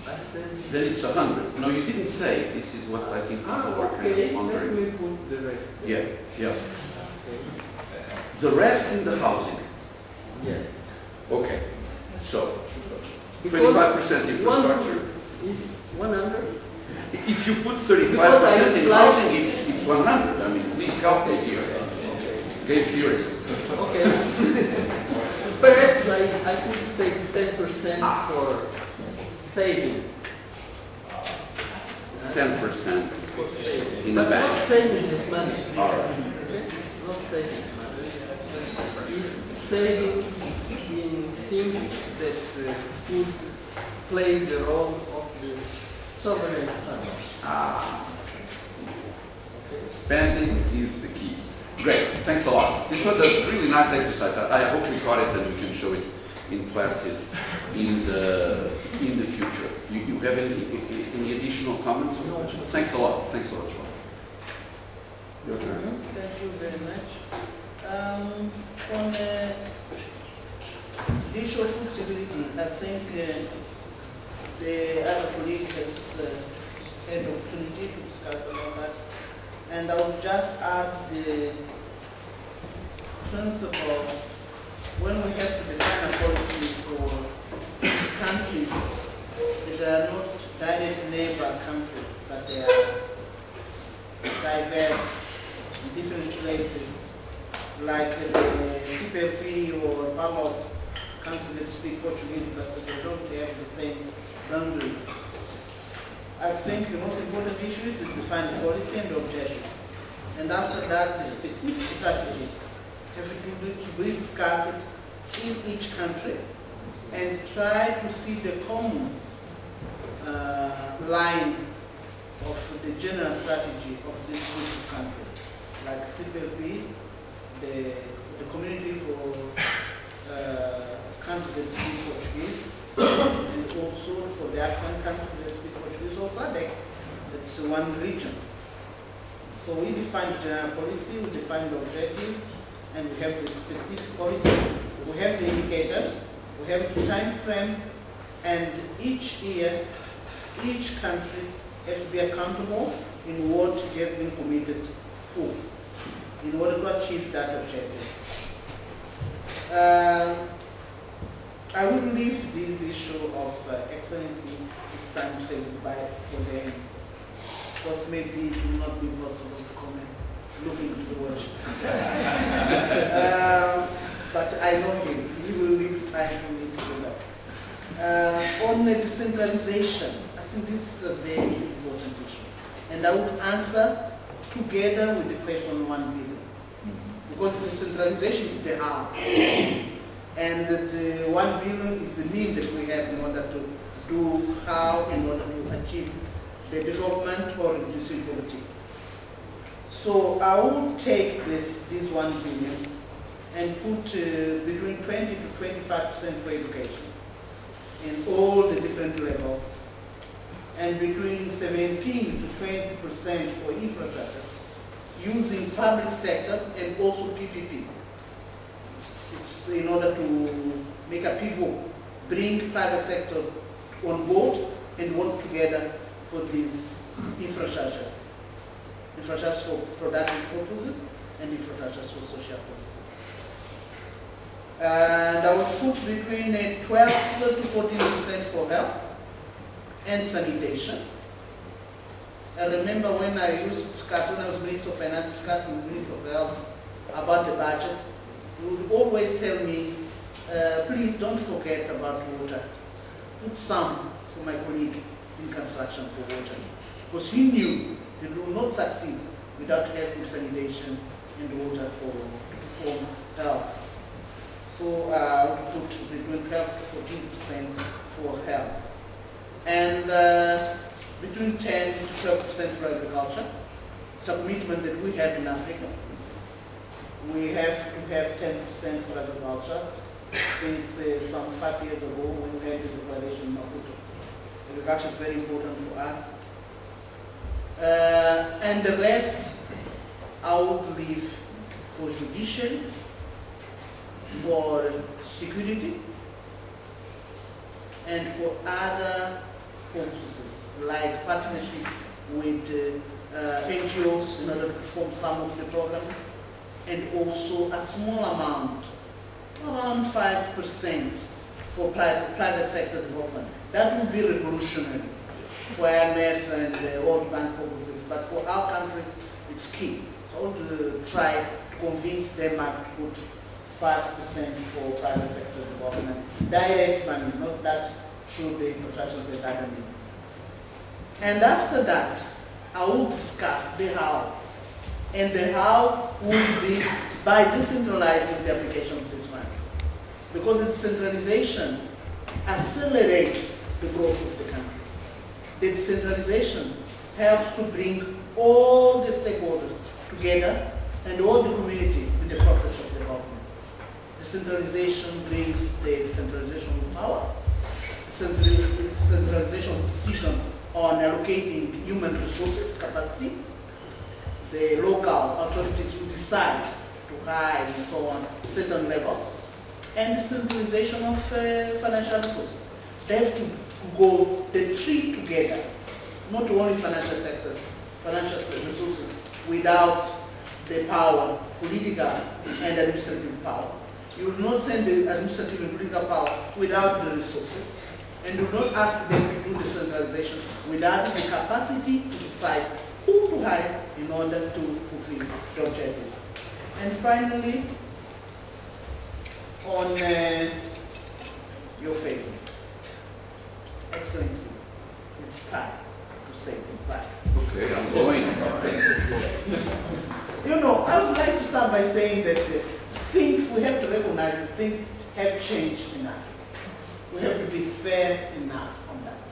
I said. Then it's 100. No, you didn't say. This is what I think people were kind Okay, of let wondering. me put the rest. Yeah, yeah. Okay. The rest in the housing. Yes. Okay. So, Because 25% infrastructure. Is 100? If you put Because I 35% in like- housing, it's 100. I mean, please calculate here. Game theorists. Okay. Perhaps I could take 10% for saving. 10%. For saving. In the But bank. not saving this money. All right. Okay? Not saving money. It's saving in things that could play the role of the sovereign fund. Okay? Spending is the key. Great, thanks a lot. This was a really nice exercise. I hope we got it and we can show it in classes in the future. You have any additional comments? No. Thanks a lot. Thanks a lot, João. Your turn. Thank you very much. On the issue of food security, I think the other colleague has had the opportunity to discuss about that. And I would just add the principle, when we have to define a policy for countries that are not direct neighbor countries, but they are diverse in different places, like the CPLP or about countries that speak Portuguese, but they don't have the same boundaries. I think the most important issue is to define the policy and the objective. And after that, the specific strategies have to be discussed in each country and try to see the common line of the general strategy of these two countries, like CPLP, the community for countries that speak Portuguese, and also for the African countries that speak Portuguese, or SADC, that's one region. So we define the general policy, we define the objective, and we have the specific policy. We have the indicators, we have the time frame, and each year, each country has to be accountable in what has been committed for in order to achieve that objective. I will leave this issue of excellency. It's time to say goodbye for the end. Because maybe it will not be possible to comment looking to the watch. But I know him. He will leave time for me to do that. On the decentralization, I think this is a very important issue. And I would answer together with the question on 1 billion. Because decentralization is the how. And that 1 billion is the mean that we have in order to do how, in order to achieve the development or reducing poverty. So I will take this 1 billion and put between 20 to 25% for education in all the different levels, and between 17 to 20% for infrastructure, using public sector and also PPP. It's in order to make a pivot, bring private sector on board and work together for these infrastructures. Infrastructures for productive purposes and infrastructures for social purposes. And I would put between 12 to 14% for health and sanitation. I remember when I used to discuss, when I was Minister of Finance, discussing with the Minister of Health about the budget, he would always tell me, please don't forget about water. Put some for my colleague in construction for water. Because he knew that we will not succeed without having sanitation and water for health. So I would put between 12 to 14% for health. And between 10 to 12% for agriculture. It's a commitment that we have in Africa. We have to have 10% for agriculture since some 5 years ago when we had the declaration in Maputo. Agriculture is very important for us. And the rest I would leave for judiciary, for security, and for other purposes like partnership with NGOs in order to perform some of the programs, and also a small amount, around 5% for private sector development. That would be revolutionary for IMF and World Bank purposes, but for our countries it's key. So I would try to convince Denmark to put 5% for private sector development. Direct money, not that through the infrastructures and other means. And after that, I will discuss the how. And the how will be by decentralizing the application of these funds. Because the decentralization accelerates the growth of the country. The decentralization helps to bring all the stakeholders together and all the community in the process of development. Decentralization brings the decentralization of power, centralization of decision on allocating human resources, capacity. The local authorities will decide to hire and so on certain levels, and decentralization of financial resources. They have to go the three together, not only financial sectors, financial resources without the power, political and administrative power. You will not send the administrative and political power without the resources, and do not ask them to do decentralization without the capacity to decide who to hire in order to fulfill the objectives. And finally, on your favorite, Excellency, it's time to say goodbye. Okay, I'm going. You know, I would like to start by saying that things, we have to recognize that things have changed in Africa. We have to be fair enough on that.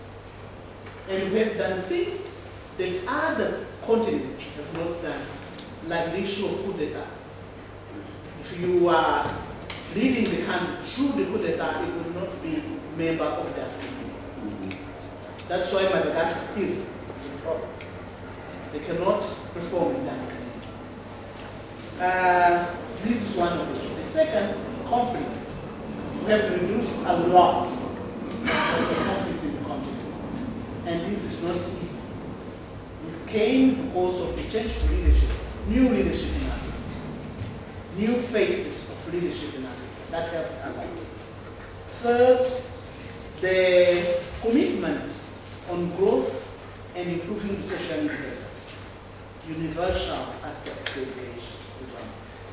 And we have done things that other continents have not done, like the issue of coup d'etat. If you are leading the country through the coup d'etat, it will not be member of the African Union. That's why Madagascar is still in problem. They cannot perform in the African Union. This is one of them. The second, conflicts. We have reduced a lot of conflicts in the continent. And this is not easy. It came because of the change of leadership, new leadership in Africa, new phases of leadership in Africa. That helped a lot. Third, the commitment on growth and improving the social indicators. Universal assets segregation,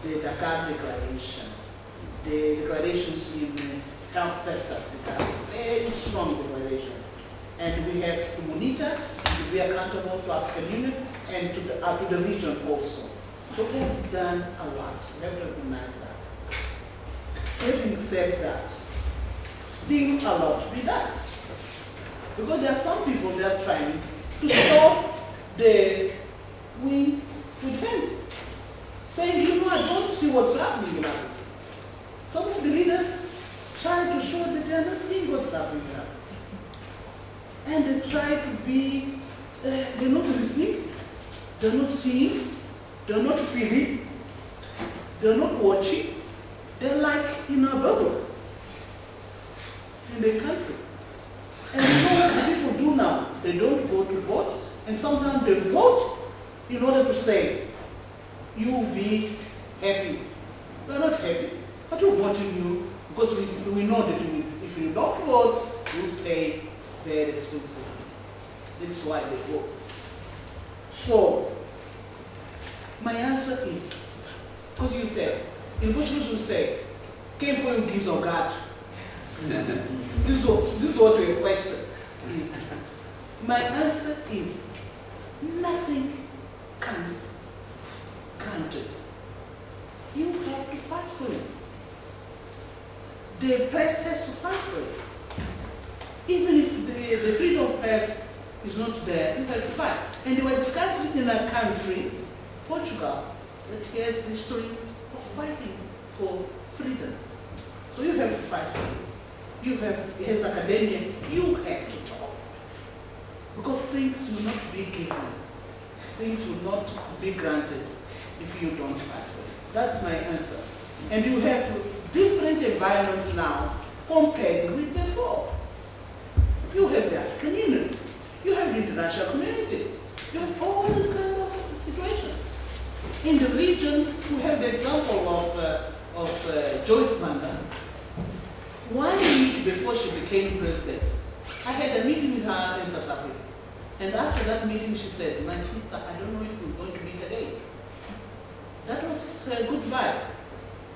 the Dakar Declaration, the declarations in the health sector, they are very strong declarations. And we have to monitor, to be accountable to African Union and to the region also. So we have done a lot. We have to recognize that. Having said that, still a lot to be done. Because there are some people that are trying to stop the wind with hands, saying, you know, I don't see what's happening in Africa. Some of the leaders try to show that they are not seeing what's happening in Africa. And they try to be, they're not listening, they're not seeing, they're not feeling, they're not watching. They're like in a bubble in the country. And you know what the people do now, they don't go to vote, and sometimes they vote in order to say, you will be happy. We are not happy, but we're voting you because we know that if you don't vote, you pay very expensive. That's why they vote. So, my answer is, because you said, in Portuguese you say, quem põe o guiso ao gato? This is what your question is. My answer is, nothing comes granted. You have to fight for it. The press has to fight for it. Even if the freedom of press is not there, you have to fight. And they were discussing in a country, Portugal, that has the history of fighting for freedom. So you have to fight for it. You have, as academia, you have to talk. Because things will not be given. Things will not be granted if you don't fight for it. That's my answer. And you have different environments now comparing with before. You have the African Union. You have the international community. You have all this kind of situation. In the region, we have the example of Joyce Manda. 1 week before she became president, I had a meeting with her in South Africa. And after that meeting, she said, my sister, I don't know if we're going to meet again. That was goodbye.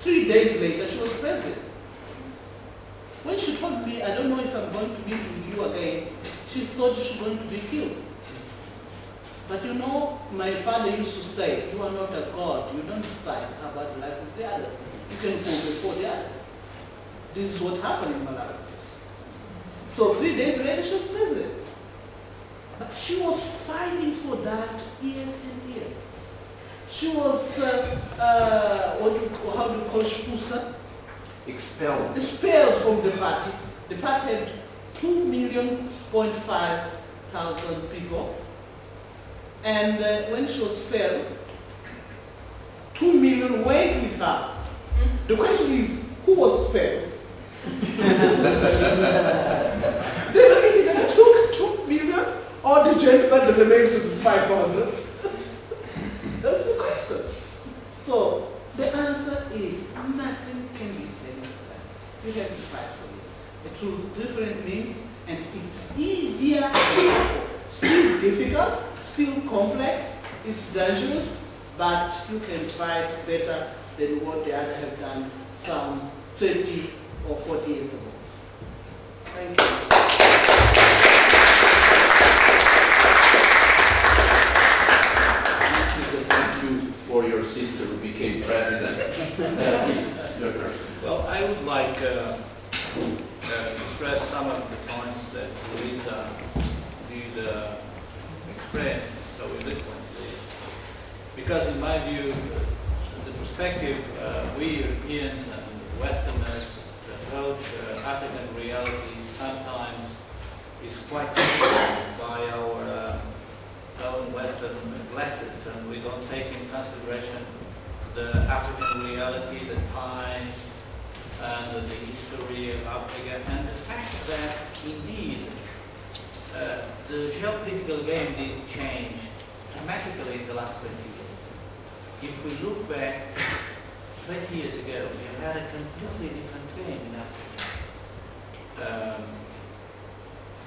3 days later, she was president. When she told me, I don't know if I'm going to meet with you again, she thought she was going to be killed. But you know, my father used to say, you are not a god, you don't decide about the life of the others. You can go before the others. This is what happened in Malawi. So 3 days later, she was president. But she was fighting for that years and years. She was, how do you call expulsa? Expelled. Expelled from the party. The party had 2.5 million people. And when she was expelled, 2 million went with her. The question is, who was expelled? They took 2 million, or the gentleman that remains with 500. That's the question. So the answer is nothing can be taken. You have to fight for it through different means, and it's easier. Still difficult, still complex. It's dangerous, but you can fight better than what the other have done some 30 or 40 years ago. Thank you. For your sister who became president. Well, I would like to stress some of the points that Luisa did express so eloquently. Because in my view, the perspective we Europeans and Westerners approach African reality sometimes is quite different by our own Western glasses, and we don't take in consideration the African reality, the time, and the history of Africa, and the fact that indeed the geopolitical game did change dramatically in the last 20 years. If we look back 20 years ago, we had a completely different game in Africa.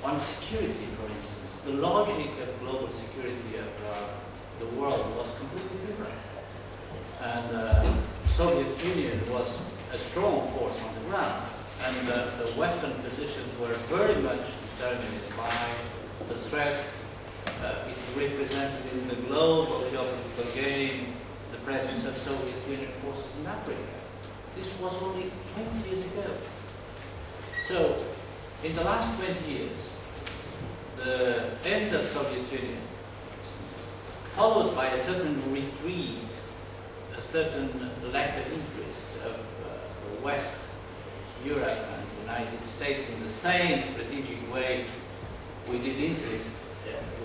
On security, for instance, the logic of global security of the world was completely different. And Soviet Union was a strong force on the ground, and the Western positions were very much determined by the threat it represented in the global geopolitical game, the presence of Soviet Union forces in Africa. This was only 20 years ago. So, in the last 20 years, the end of Soviet Union, followed by a certain retreat, a certain lack of interest of the West, Europe and the United States in the same strategic way we did interest,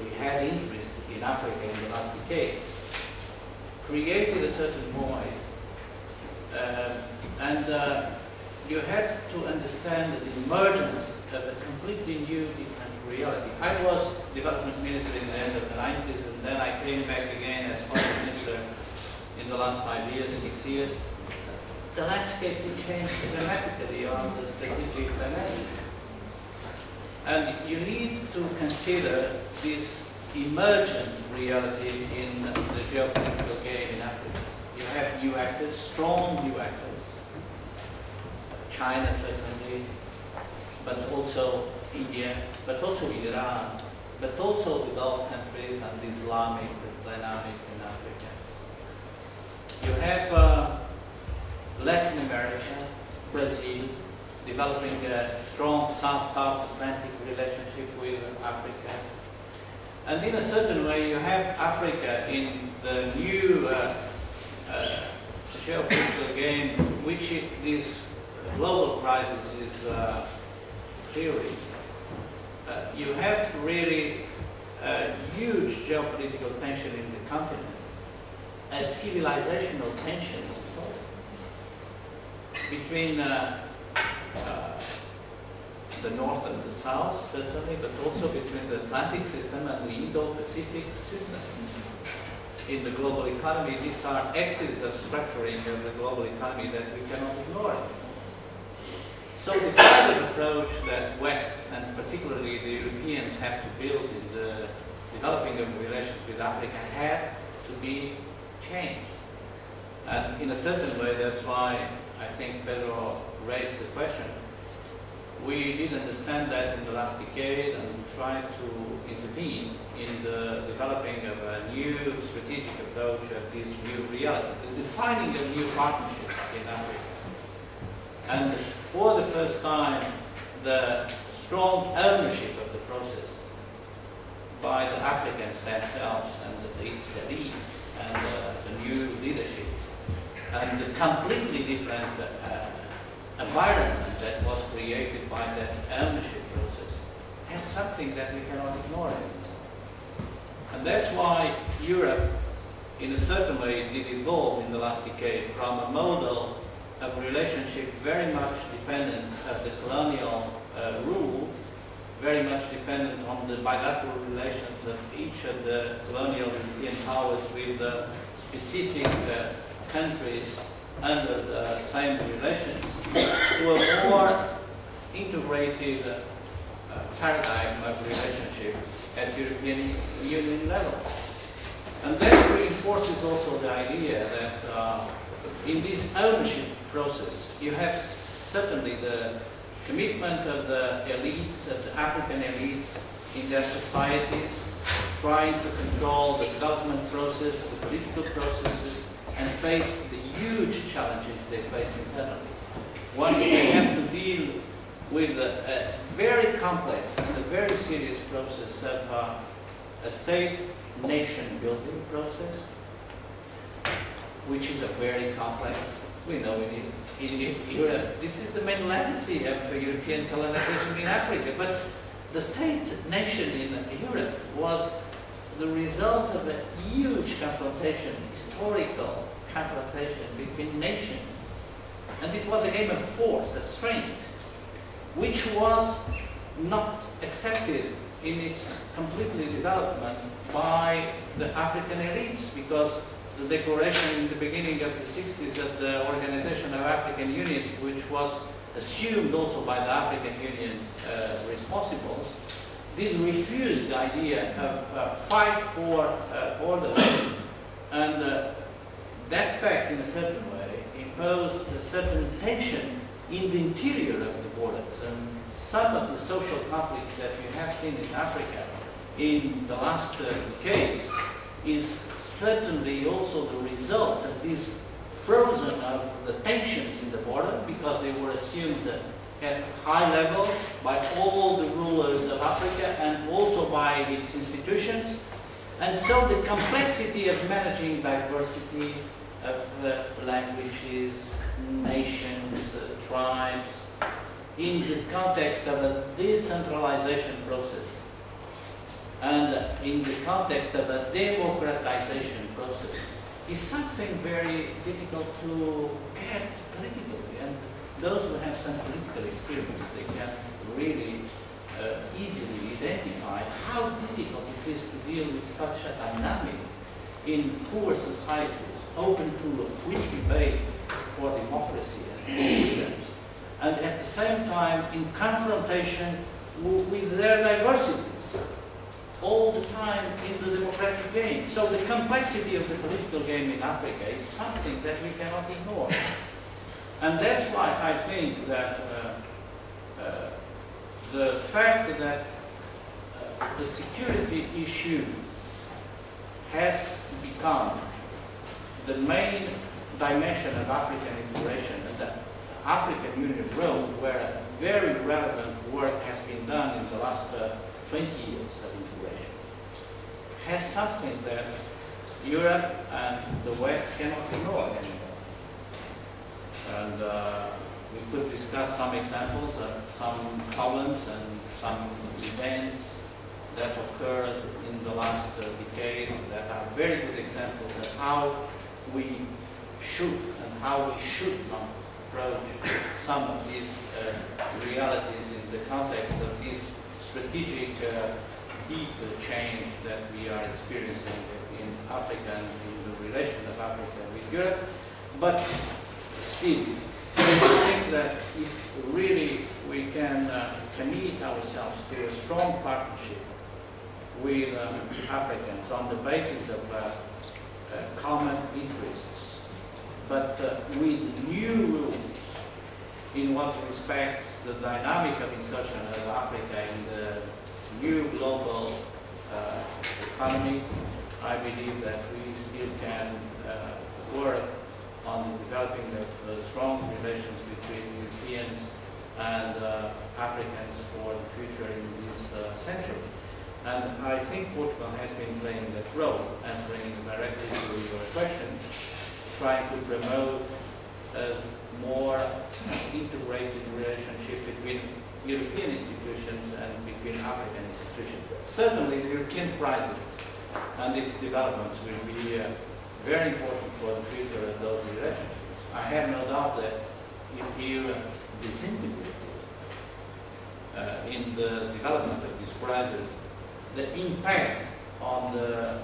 we had interest in Africa in the last decade, created a certain void, and you have to understand the emergence of a completely new, different reality. I was development minister in the end of the 90s, and then I came back again as foreign minister in the last 5 years, 6 years. The landscape will change dramatically on the strategic dimension. And you need to consider this emergent reality in the geopolitical game in Africa. You have new actors, strong new actors. China certainly, but also India, but also Iran, but also the Gulf countries and the Islamic dynamic in Africa. You have Latin America, Brazil, developing a strong South-South Atlantic relationship with Africa. And in a certain way, you have Africa in the new geopolitical game, which this global crisis is clearing. You have really a huge geopolitical tension in the continent, a civilizational tension between the north and the south, certainly, but also between the Atlantic system and the Indo-Pacific system. In the global economy, these are axes of structuring of the global economy that we cannot ignore. So the kind of approach that West, and particularly the Europeans, have to build in the developing of relations with Africa have to be changed. And in a certain way, that's why I think Pedro raised the question. We did understand that in the last decade and tried to intervene in the developing of a new strategic approach of this new reality, the defining of new partnerships in Africa. And for the first time, the strong ownership of the process by the Africans themselves and its elites and the new leadership and the completely different environment that was created by that ownership process has something that we cannot ignore. And that's why Europe, in a certain way, did evolve in the last decade from a model of relationship very much dependent of the colonial rule, very much dependent on the bilateral relations of each of the colonial European powers with the specific countries under the same relations, to a more integrated paradigm of relationship at European Union level. And that reinforces also the idea that in this ownership process, you have certainly the commitment of the elites, of the African elites in their societies, trying to control the development process, the political processes, and face the huge challenges they face internally. Once they have to deal with a very complex and a very serious process of a state-nation building process, which is a very complex, we know in Europe, this is the main legacy of European colonization in Africa, but the state-nation in Europe was the result of a huge confrontation, historical confrontation between nations. And it was a game of force, of strength, which was not accepted in its completely development by the African elites, because the declaration in the beginning of the 60s of the Organization of African Union, which was assumed also by the African Union responsibles, did refuse the idea of fight for order. And that fact, in a certain way, imposed a certain tension in the interior of the borders. And some of the social conflicts that we have seen in Africa in the last decades is certainly also the result of this frozen of the tensions in the border, because they were assumed at high level by all the rulers of Africa and also by its institutions. And so the complexity of managing diversity of languages, nations, tribes, in the context of a decentralization process and in the context of a democratization process is something very difficult to get politically. And those who have some political experience, they can really easily identify how difficult it is to deal with such a dynamic in poor societies, open to free debate for democracy and freedoms, and at the same time in confrontation with their diversities all the time in the democratic game. So the complexity of the political game in Africa is something that we cannot ignore. And that's why I think that the fact that the security issue has become the main dimension of African integration, and the African Union role, where very relevant work has been done in the last 20 years of integration, has something that Europe and the West cannot ignore anymore. And we could discuss some examples of some problems and some events that occurred in the last decade that are very good examples of how we should and how we should not approach some of these realities in the context of this strategic deep change that we are experiencing in Africa and in the relation of Africa with Europe. But still, I think that if really we can commit ourselves to a strong partnership with Africans on the basis of common interests, but with new rules in what respects the dynamic of insertion of Africa in the new global economy, I believe that we still can work on developing strong relations between Europeans and Africans for the future in this century. And I think Portugal has been playing that role, answering directly to your question, trying to promote a more integrated relationship between European institutions and between African institutions. Certainly the European crisis and its developments will be very important for the future of those relationships. I have no doubt that if you disintegrate in the development of this crisis, the impact on the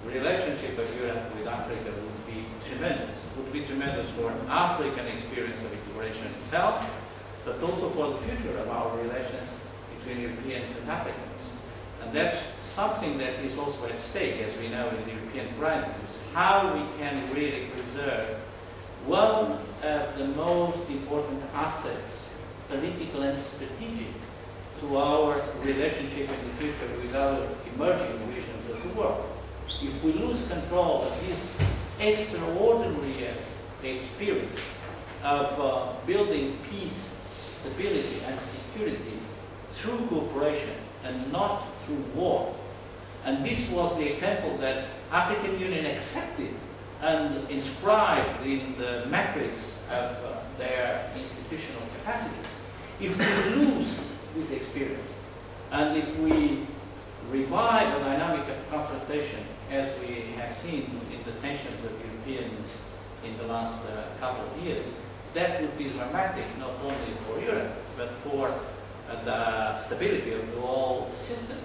relationship of Europe with Africa would be tremendous. It would be tremendous for African experience of integration itself, but also for the future of our relations between Europeans and Africans. And that's something that is also at stake, as we know, in the European crisis, is how we can really preserve one of the most important assets, political and strategic, to our relationship in the future with our emerging regions of the world. If we lose control of this extraordinary experience of building peace, stability, and security through cooperation and not through war, and this was the example that African Union accepted and inscribed in the matrix of their institutional capacities. If we lose this experience, and if we revive a dynamic of confrontation as we have seen in the tensions of Europeans in the last couple of years, that would be dramatic not only for Europe, but for the stability of the whole system.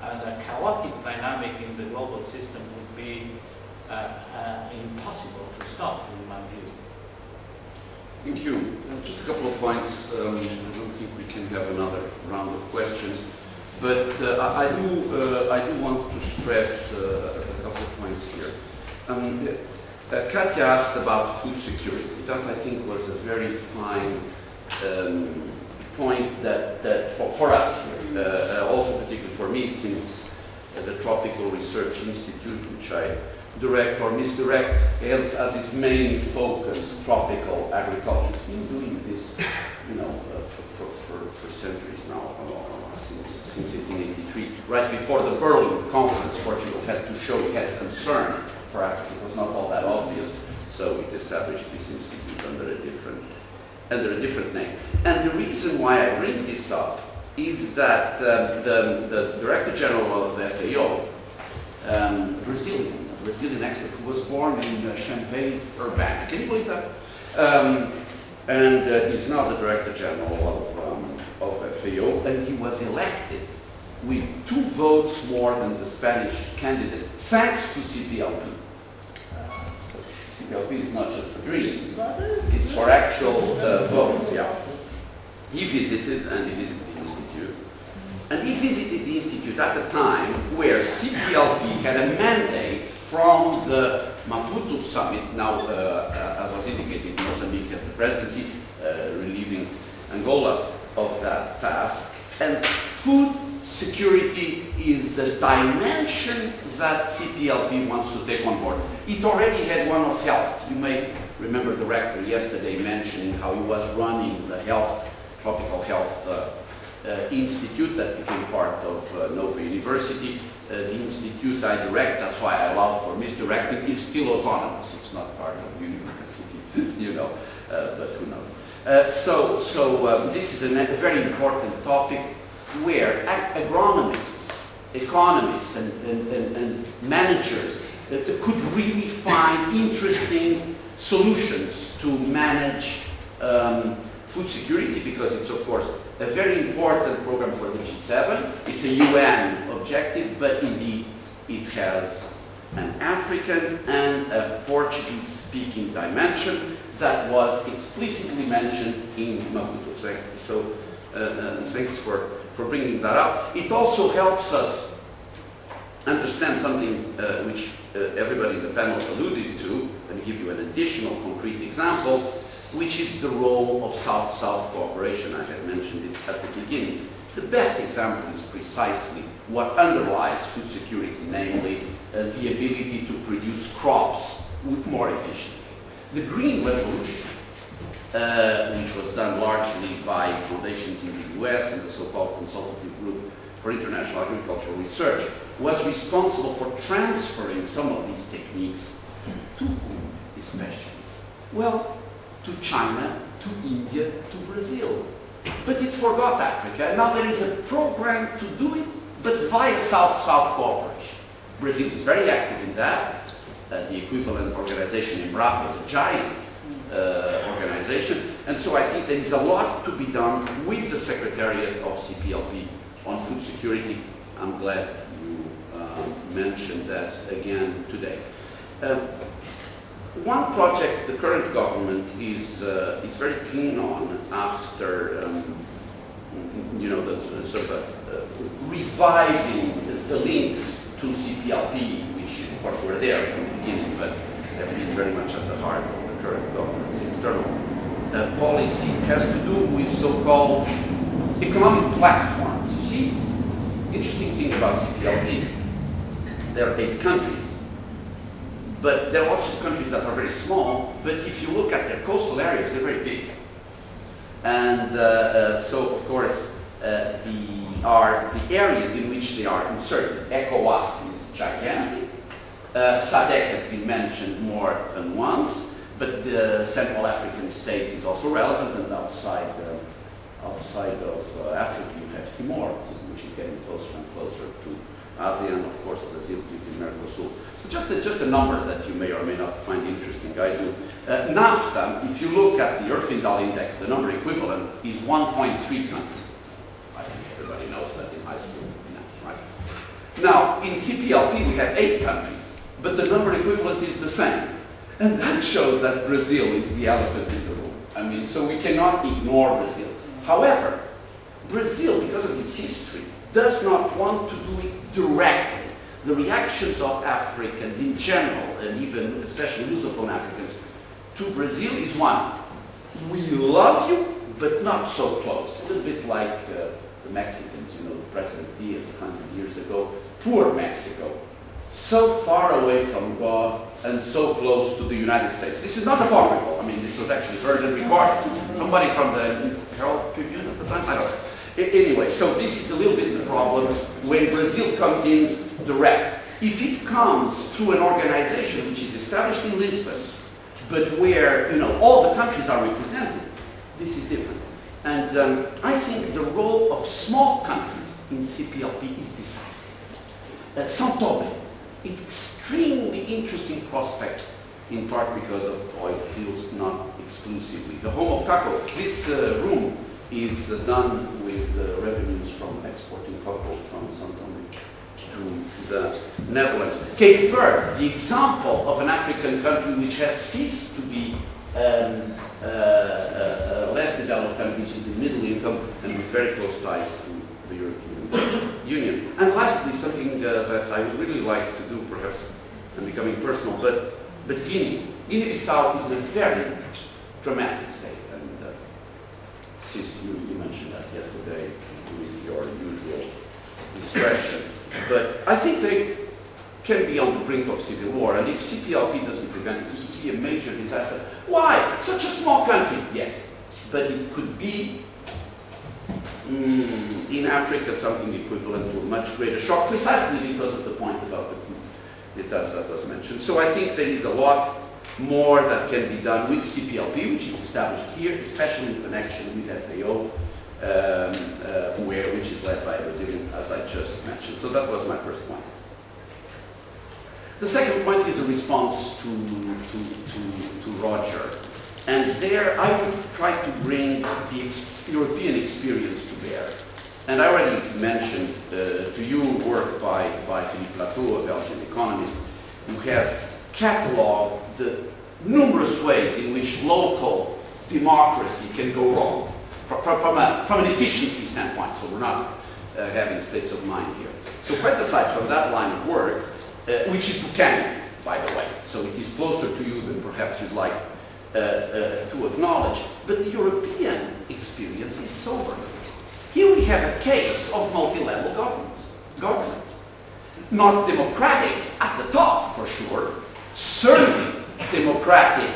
And a chaotic dynamic in the global system would be impossible to stop, in my view. Thank you. Just a couple of points. I don't think we can have another round of questions, but I do want to stress a couple of points here. Katja asked about food security. That, I think, was a very fine point that for us here, also particularly for me, since the Tropical Research Institute, which I direct or misdirect, has as its main focus tropical agriculture. It's been doing this, for centuries now, since 1883. Right before the Berlin Conference, Portugal had to show it had concern for Africa. It was not all that obvious, so it established this institute under a different name. And the reason why I bring this up is that the Director General of the FAO, Brazilian expert who was born in Champaign, Urbana. Can you believe that? and he's now the Director General of FAO, and he was elected with 2 votes more than the Spanish candidate, thanks to CPLP. CPLP is not just for dreams, it's for actual votes, yeah. He visited the Institute, and he visited the Institute at a time where CPLP had a mandate from the Maputo summit, now as was indicated, Mozambique has the presidency, relieving Angola of that task, and food security is a dimension that CPLP wants to take on board. It already had one of health. You may remember the rector yesterday mentioning how he was running the tropical health institute that became part of Nova University. The institute I direct, that's why I allowed for misdirecting, is still autonomous. It's not part of the university, you know, but who knows. So this is a very important topic where agronomists, economists, and managers could really find interesting solutions to manage food security, because it's, of course, a very important program for the G7. It's a UN objective, but indeed it has an African and a Portuguese-speaking dimension that was explicitly mentioned in Maputo. So thanks for bringing that up. It also helps us understand something which everybody in the panel alluded to. Let me give you an additional concrete example, which is the role of South-South cooperation. I had mentioned it at the beginning. The best example is precisely what underlies food security, namely the ability to produce crops more efficiently. The Green Revolution, which was done largely by foundations in the US and the so-called Consultative Group for International Agricultural Research, was responsible for transferring some of these techniques to whom especially? Well, to China, to India, to Brazil. But it forgot Africa. Now there is a program to do it, but via South-South cooperation. Brazil is very active in that. The equivalent organization, Embrapa, is a giant organization. And so I think there is a lot to be done with the Secretariat of CPLP on food security. I'm glad you mentioned that again today. One project the current government is very keen on after you know, the sort of reviving the links to CPLP, which of course were there from the beginning, but have been very much at the heart of the current government's external policy, has to do with so-called economic platforms. You see, interesting thing about CPLP, there are 8 countries. But there are also countries that are very small, but if you look at their coastal areas, they're very big. And so, of course, the areas in which they are inserted. ECOWAS is gigantic. SADC has been mentioned more than once, but the Central African states is also relevant, and outside of Africa you have Timor, which is getting closer and closer to ASEAN. Of course, Brazil is in Mercosur. Just a number that you may or may not find interesting. I do. NAFTA, if you look at the Irvingdale Index, the number equivalent is 1.3 countries. I think everybody knows that in high school, right? Now, in CPLP we have 8 countries, but the number equivalent is the same. And that shows that Brazil is the elephant in the room. I mean, so we cannot ignore Brazil. However, Brazil, because of its history, does not want to do it directly. The reactions of Africans in general, and even especially Lusophone Africans, to Brazil is one: we love you, but not so close. A little bit like the Mexicans, you know, President Diaz 100 years ago. Poor Mexico, so far away from God and so close to the United States. This is not apocryphal. I mean, this was actually heard and recorded. Somebody from the Herald Tribune at the time, I don't know. Anyway, so this is a little bit the problem when Brazil comes in direct. If it comes through an organization which is established in Lisbon, but where, you know, all the countries are represented, this is different. And I think the role of small countries in CPLP is decisive. São Tomé, extremely interesting prospects in part because of oil fields, not exclusively. The home of cocoa, this room is done with revenues from exporting cocoa from São Tomé to the Netherlands. Cape Verde, the example of an African country which has ceased to be less developed countries in the middle income and with very close ties to the European Union. And lastly, something that I would really like to do, perhaps I'm becoming personal, but Guinea-Bissau is in a very dramatic state. And since you mentioned that yesterday with your usual discretion, but I think they can be on the brink of civil war, and if CPLP doesn't prevent it, it would be a major disaster. Why? Such a small country, yes, but it could be in Africa something equivalent to a much greater shock, precisely because of the point about the that was mentioned. So I think there is a lot more that can be done with CPLP, which is established here, especially in connection with FAO, which is led by a Brazilian, as I just mentioned. So that was my first point. The second point is a response to Roger. And there I would try to bring the European experience to bear. And I already mentioned to you work by Philippe Plateau, a Belgian economist, who has catalogued the numerous ways in which local democracy can go wrong from an efficiency standpoint. So we're not having states of mind here. So quite aside from that line of work, which is Buchanan, by the way, so it is closer to you than perhaps you'd like to acknowledge, but the European experience is sober. Here we have a case of multi-level governance. Not democratic at the top, for sure, certainly democratic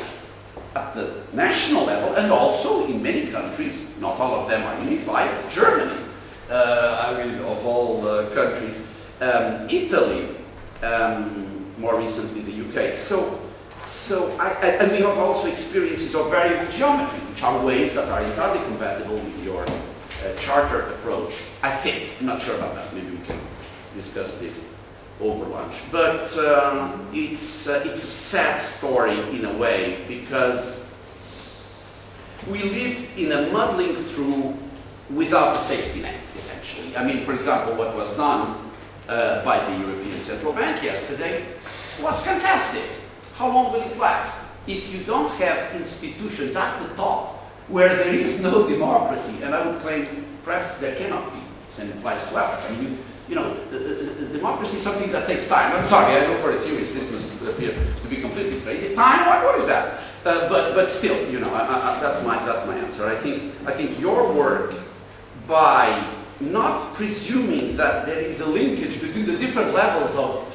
at the national level, and also in many countries, not all of them are unified, Germany, of all countries, Italy, more recently the UK. And we have also experiences of variable geometry, which are ways that are entirely compatible with your charter approach. I think. I'm not sure about that. Maybe we can discuss this over lunch. But it's a sad story in a way, because we live in a muddling through without a safety net, essentially. I mean, for example, what was done by the European Central Bank yesterday was fantastic. How long will it last? If you don't have institutions at the top where there is no democracy, and I would claim perhaps there cannot be, and it applies to Africa. I mean, you know, the democracy is something that takes time. I'm sorry, I know for a theorist this must appear to be completely crazy. Time? What is that? But still, you know, that's my answer. I think your work, by not presuming that there is a linkage between the different levels of,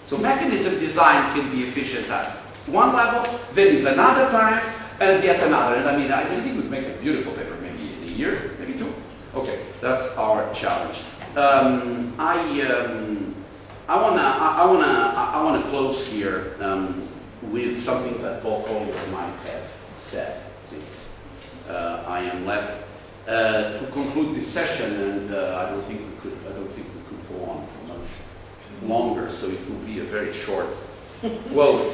so mechanism design can be efficient at one level, there is another time, and yet another. And I mean, I think it would make a beautiful paper, maybe in a year, maybe two. Okay, that's our challenge. I wanna close here with something that Paul Collier might have said, since I am left to conclude this session, and I don't think we could go on for much longer. So it will be a very short quote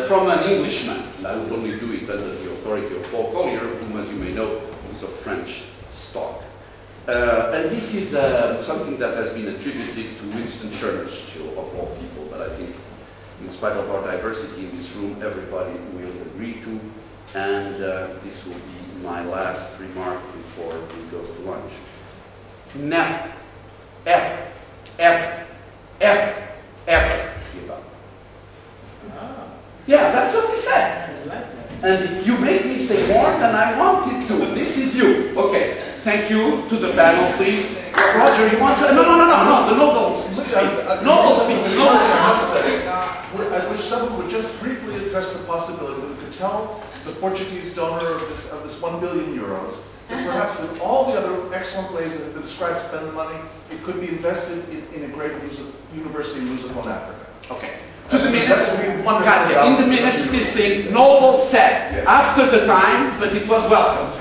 from an Englishman. And I will only do it under the authority of Paul Collier, whom, as you may know, is of French stock. And this is something that has been attributed to Winston Churchill, of all people, but I think, in spite of our diversity in this room, everybody will agree to. And this will be my last remark before we go to lunch. Never, ever, ever, ever, ever give up. Yeah, that's what he said. And you made me say more than I wanted to. This is you. Okay. Thank you to the panel, please. Roger, you want to? No, the noble speech. Noble speech. I wish someone would just briefly address the possibility that we could tell the Portuguese donor of this 1 billion euros that perhaps with all the other excellent ways that have been described to spend the money, it could be invested in a great university in Lusophone Africa. Okay. To the minutes, Katja, in the minutes, this thing, Noble said, yes, after the time, but it was welcomed.